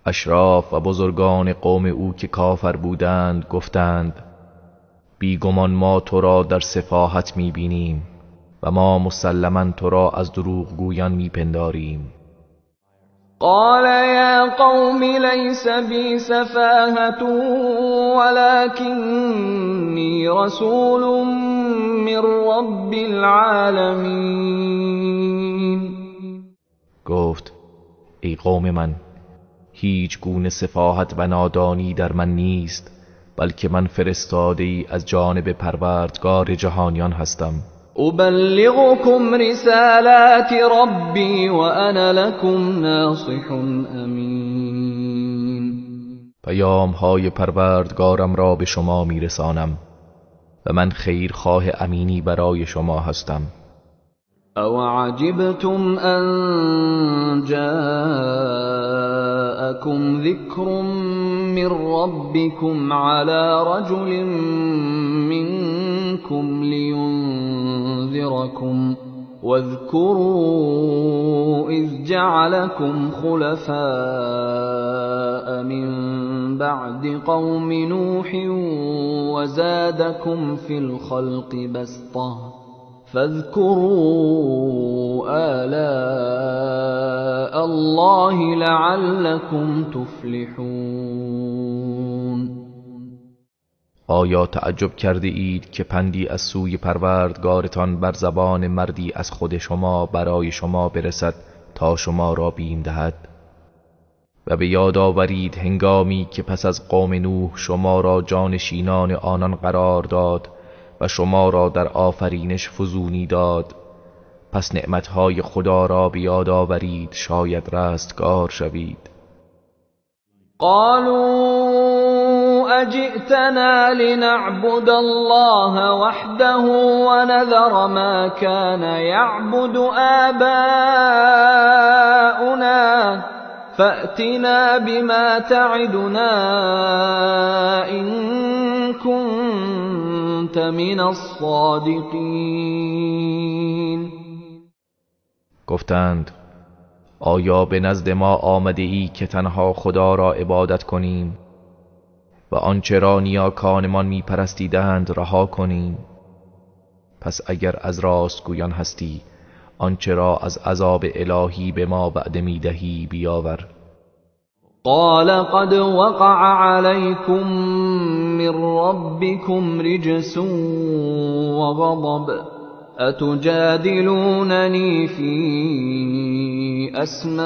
B: اشراف و بزرگان قوم او که کافر بودند گفتند بیگمان ما تو را در سفاهت میبینیم و ما مسلماً تو را از دروغگویان میپنداریم.
A: قال يا قوم ليس بي سفاهة ولكني رسول من رب العالمين.
B: گفت ای قوم من، هیچ گونه سفاهت و نادانی در من نیست، بلکه من فرستاده‌ای از جانب پروردگار جهانیان هستم.
A: أبلغكم رسالات ربي وأنا لكم ناصح أمين.
B: پیام های پروردگارم را به شما میرسانم و من خیرخواه امینی برای شما هستم.
A: أو عجبتم أن جاءكم ذكر من ربكم على رجل منكم لينذركم واذكروا إذ جعلكم خلفاء من بعد قوم نوح وزادكم في الخلق بسطة فاذكروا آلاء الله لعلكم تفلحون.
B: آیا تعجب کرده اید که پندی از سوی پروردگارتان بر زبان مردی از خود شما برای شما برسد تا شما را بیم دهد؟ و به یاد آورید هنگامی که پس از قوم نوح شما را جانشینان آنان قرار داد و شما را در آفرینش فزونی داد. پس نعمتهای خدا را به یاد آورید شاید رستگار شوید.
A: قالوا أجئتنا لنعبد الله وحده ونذر ما كان يعبد آباؤنا فأتنا بما تعدنا إن كنت من الصادقين.
B: گفتند آیا به نزد ما آمده ای که تنها خدا را عبادت کنیم و آنچه را نیاکانمان می پرستیدند رها کنیم؟ پس اگر از راستگویان هستی آنچه را از عذاب الهی به ما وعده می دهی بیاور.
A: قال قد وقع عليكم من ربكم رجس وغضب أتجادلونني في أسماء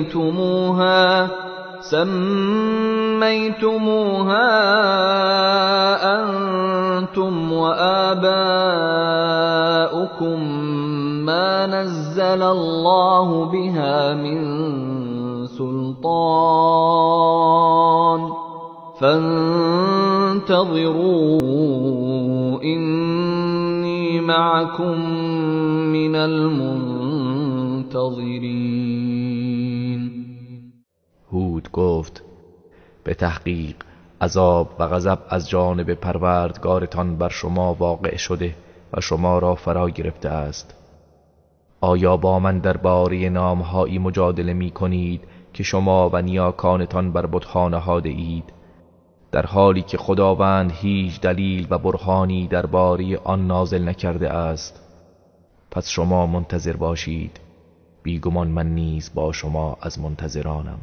A: سميتموها أنتم وآباؤكم ما نزل الله بها من سلطان فانتظروا إني معكم من المنتظرين.
B: هود گفت به تحقیق عذاب و غضب از جانب پروردگارتان بر شما واقع شده و شما را فرا گرفته است. آیا با من درباره نامهایی مجادله می کنید که شما و نیاکانتان بر بت‌ها نهاده اید، در حالی که خداوند هیچ دلیل و برهانی درباره آن نازل نکرده است؟ پس شما منتظر باشید، بیگمان من نیز با شما از منتظرانم.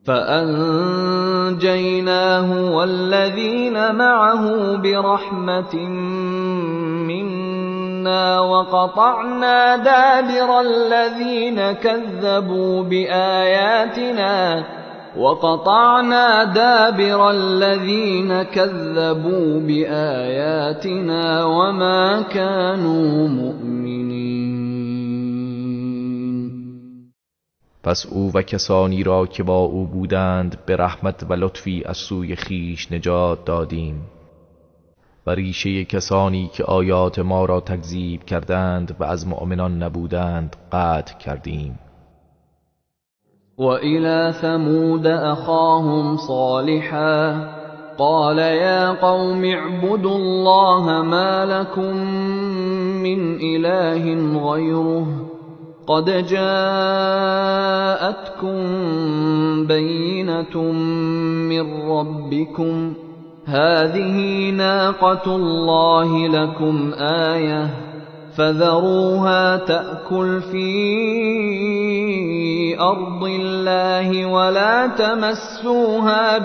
A: فأنجيناه والذين معه برحمة منا وقطعنا دابر الذين كذبوا بآياتنا وما كانوا مؤمنين.
B: پس او و کسانی را که با او بودند به رحمت و لطفی از سوی خیش نجات دادیم و ریشه کسانی که آیات ما را تکذیب کردند و از مؤمنان نبودند قطع کردیم.
A: وإلى ثمود أخاهم صالحا قال يا قوم اعبدوا الله ما لكم من إله غيره قد جاءتكم بينة من ربكم هذه ناقة الله لكم آية فذروها تأكل في أرض الله ولا تمسوها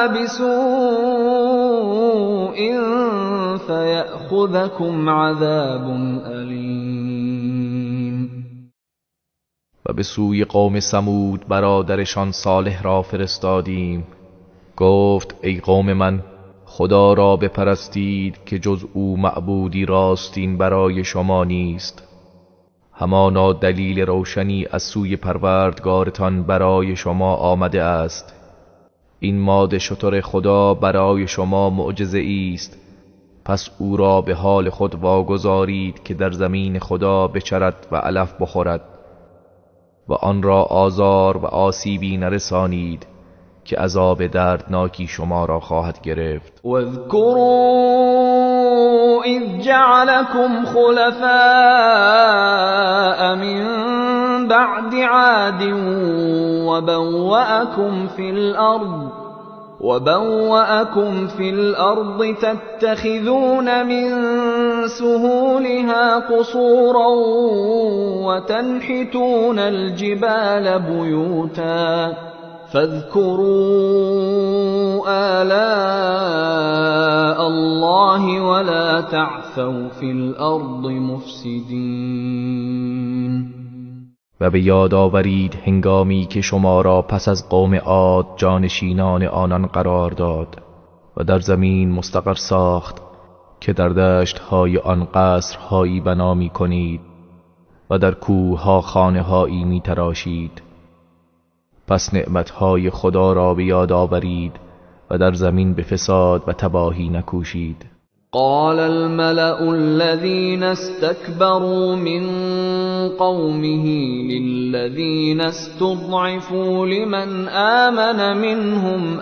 A: بسوء فيأخذكم عذاب أليم.
B: و به سوی قوم ثمود برادرشان صالح را فرستادیم. گفت ای قوم من، خدا را بپرستید که جز او معبودی راستین برای شما نیست. همانا دلیل روشنی از سوی پروردگارتان برای شما آمده است. این ماده شتر خدا برای شما معجزه است. پس او را به حال خود واگذارید که در زمین خدا بچرد و علف بخورد و آن را آزار و آسیبی نرسانید که عذاب دردناکی شما را خواهد گرفت.
A: واذکروا اذ جعلكم خلفاء من بعد عاد وبوأكم في الأرض تتخذون من سهولها قصورا وتنحتون الجبال بيوتا فاذكروا آلاء الله ولا تعثوا في الأرض مفسدين.
B: و به یاد آورید هنگامی که شما را پس از قوم عاد جانشینان آنان قرار داد و در زمین مستقر ساخت که در دشت‌های آن قصرهایی بنا می کنید و در کوه‌ها خانه‌هایی می تراشید. پس نعمتهای خدا را به یاد آورید و در زمین به فساد و تباهی نکوشید.
A: قال الملأ الذين استكبروا من قومه للذين استضعفوا لمن آمن منهم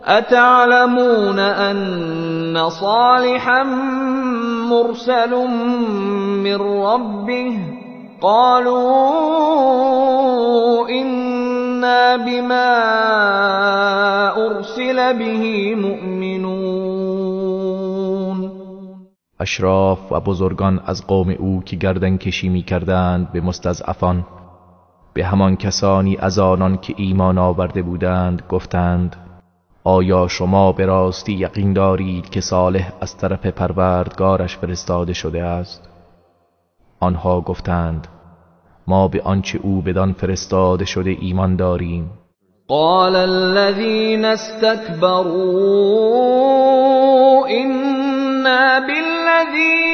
A: أتعلمون أن صالحا مرسل من ربه قالوا إنا بما أرسل به مؤمنون.
B: اشراف و بزرگان از قوم او که گردن کشی می کردند به مستضعفان، به همان کسانی از آنان که ایمان آورده بودند گفتند آیا شما به راستی یقین دارید که صالح از طرف پروردگارش فرستاده شده است؟ آنها گفتند ما به آنچه او بدان فرستاده شده ایمان داریم.
A: قال الذين استكبروا إنا بالذي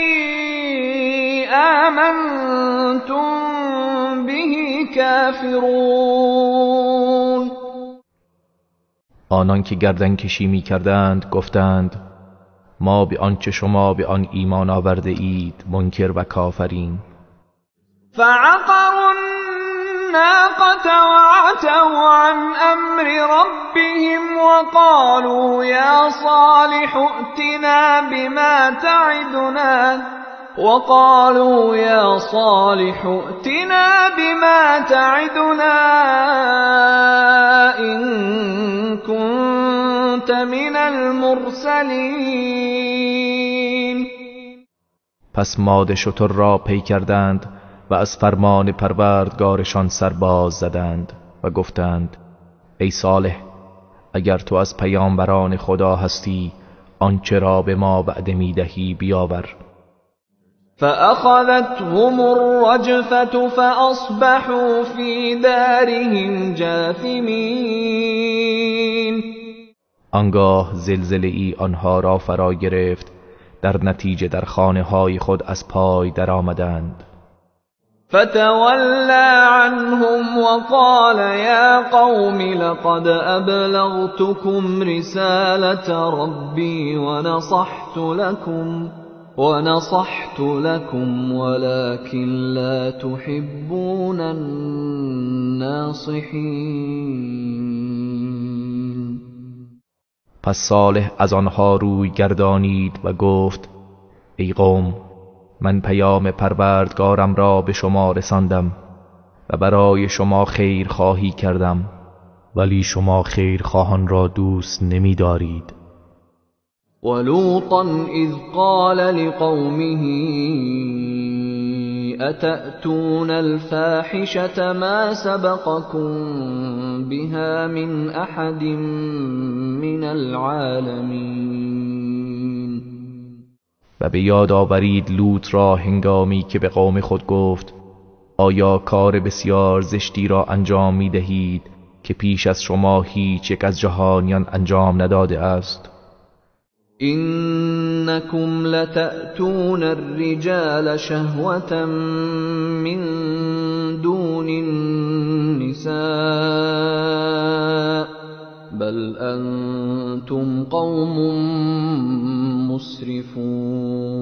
A: آمنتم به كافرون.
B: آنان که گردن کشی می کردند گفتند ما به آنچه شما به آن ایمان آورده اید منکر و کافرین.
A: فعقروا الناقة وعتوا عن أمر ربهم وقالوا يا صالح ائتنا بما تعدنا إن كنت من المرسلين.
B: پس ماده شتر را پی کردند و از فرمان پروردگارشان سرباز زدند و گفتند ای صالح، اگر تو از پیامبران خدا هستی آنچه را به ما وعده می‌دهی بیاور.
A: فأخذتهم الرجفة فأصبحوا في دارهم جاثمين.
B: آنگاه زلزله ای آنها را فرا گرفت، در نتیجه در خانه های خود از پای در آمدند.
A: فتولى عنهم وقال يا قوم لقد أبلغتكم رسالة ربي ونصحت لكم ولكن لا تحبون الناصحين.
B: پس صالح از آنها روی گردانید و گفت ای قوم، من پیام پروردگارم را به شما رساندم و برای شما خیر خواهی کردم، ولی شما خیرخواهان را دوست نمی دارید.
A: ولوطا اذ قال لقومه اتأتون الفاحشة ما سبقكم بها من احد من العالمین.
B: و به یاد آورید لوط را هنگامی که به قوم خود گفت آیا کار بسیار زشتی را انجام می دهید که پیش از شما هیچ یک از جهانیان انجام نداده است؟
A: إنكم لتأتون الرجال شهوة من دون النساء بل أنتم قوم مسرفون.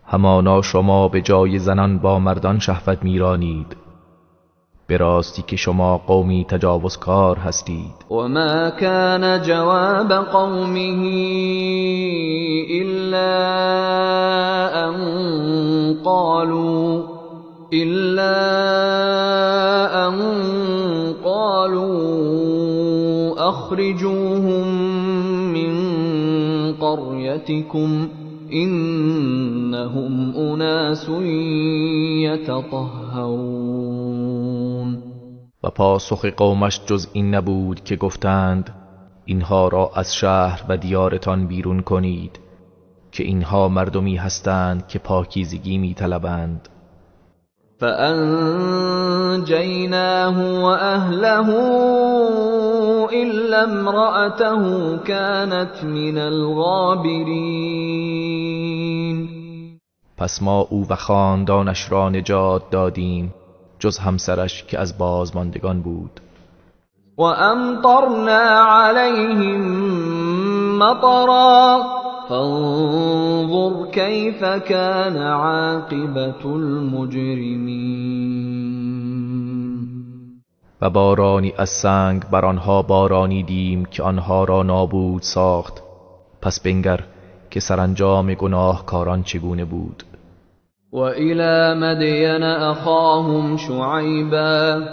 B: همانا شما به جای زنان با مردان شهوت میرانید، به راستی که شما قومی تجاوزکار هستید.
A: و ما كان جواب قومه إلا أن قالوا أخرجوهم من قريتكم إنهم أناس يتطهرون.
B: و پاسخ قومش جز این نبود که گفتند اینها را از شهر و دیارتان بیرون کنید که اینها مردمی هستند که پاکیزگی می طلبند.
A: فأنجيناه وأهله إلا امرأته كانت من الغابرين.
B: پس ما او و خاندانش را نجات دادیم جز همسرش که از بازماندگان بود.
A: و امطرنا علیهم مطرا فانظر کیف کان عاقبة المجرمین.
B: و بارانی از سنگ بر آنها بارانیدیم که آنها را نابود ساخت، پس بنگر که سرانجام گناهکاران چگونه بود.
A: وإلى مدين أخاهم شعيبا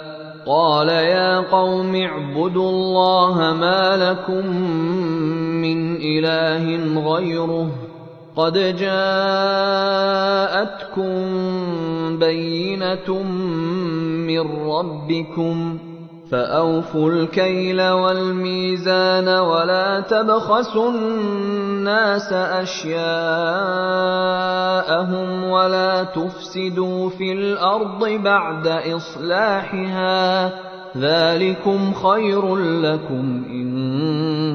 A: قال يا قوم اعبدوا الله ما لكم من إله غيره قد جاءتكم بينة من ربكم فأوفوا الكيل والميزان ولا تبخسوا الناس أشياءهم ولا تفسدوا في الأرض بعد إصلاحها ذلكم خير لكم إن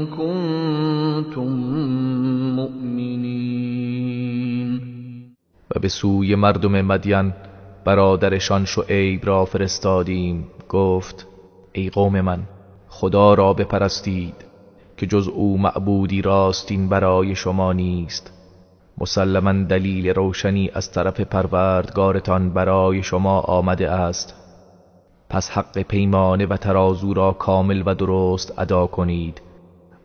A: كنتم مؤمنين.
B: و به سوی مردم مدین برادرشان شعیب را فرستادیم. گفت ای قوم من، خدا را بپرستید که جز او معبودی راستین برای شما نیست. مسلماً دلیل روشنی از طرف پروردگارتان برای شما آمده است. پس حق پیمانه و ترازو را کامل و درست ادا کنید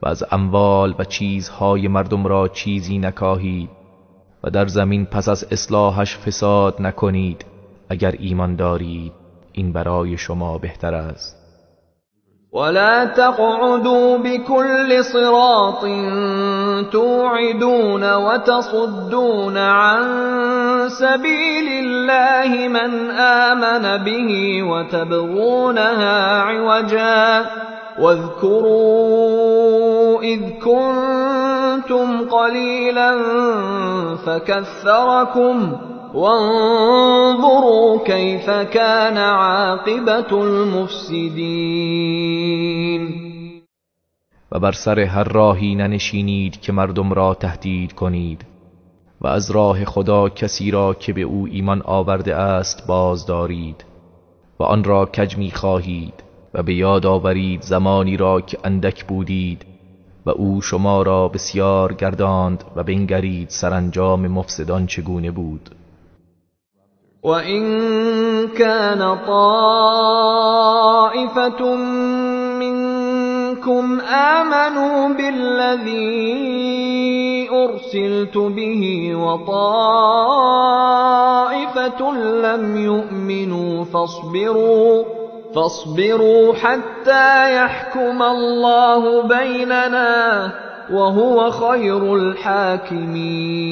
B: و از اموال و چیزهای مردم را چیزی نکاهید و در زمین پس از اصلاحش فساد نکنید. اگر ایمان دارید این برای شما بهتر است.
A: ولا تقعدوا بكل صراط توعدون وتصدون عن سبيل الله من آمن به وتبغونها عوجا واذكروا إذ كنتم قليلا فكثركم وانظروا كيف كان عاقبة المفسدين.
B: و بر سر هر راهی ننشینید که مردم را تهدید کنید و از راه خدا کسی را که به او ایمان آورده است باز دارید و آن را کج می خواهید و به یاد آورید زمانی را که اندک بودید و او شما را بسیار گرداند و بنگرید سرانجام مفسدان چگونه بود.
A: وَإِن كَانَ طَائِفَةٌ مِّنكُمْ آمَنُوا بِالَّذِي أُرْسِلْتُ بِهِ وَطَائِفَةٌ لَّمْ يُؤْمِنُوا فاصبروا حتى يحكم الله بيننا وهو خير الحاكمين.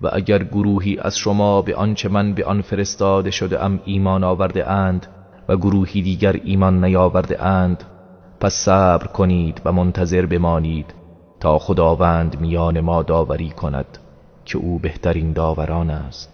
B: و اگر گروهی از شما به آنچه من به آن فرستاده شده ام ایمان آورده اند و گروهی دیگر ایمان نیاورده اند، پس صبر کنید و منتظر بمانید تا خداوند میان ما داوری کند که او بهترین داوران است.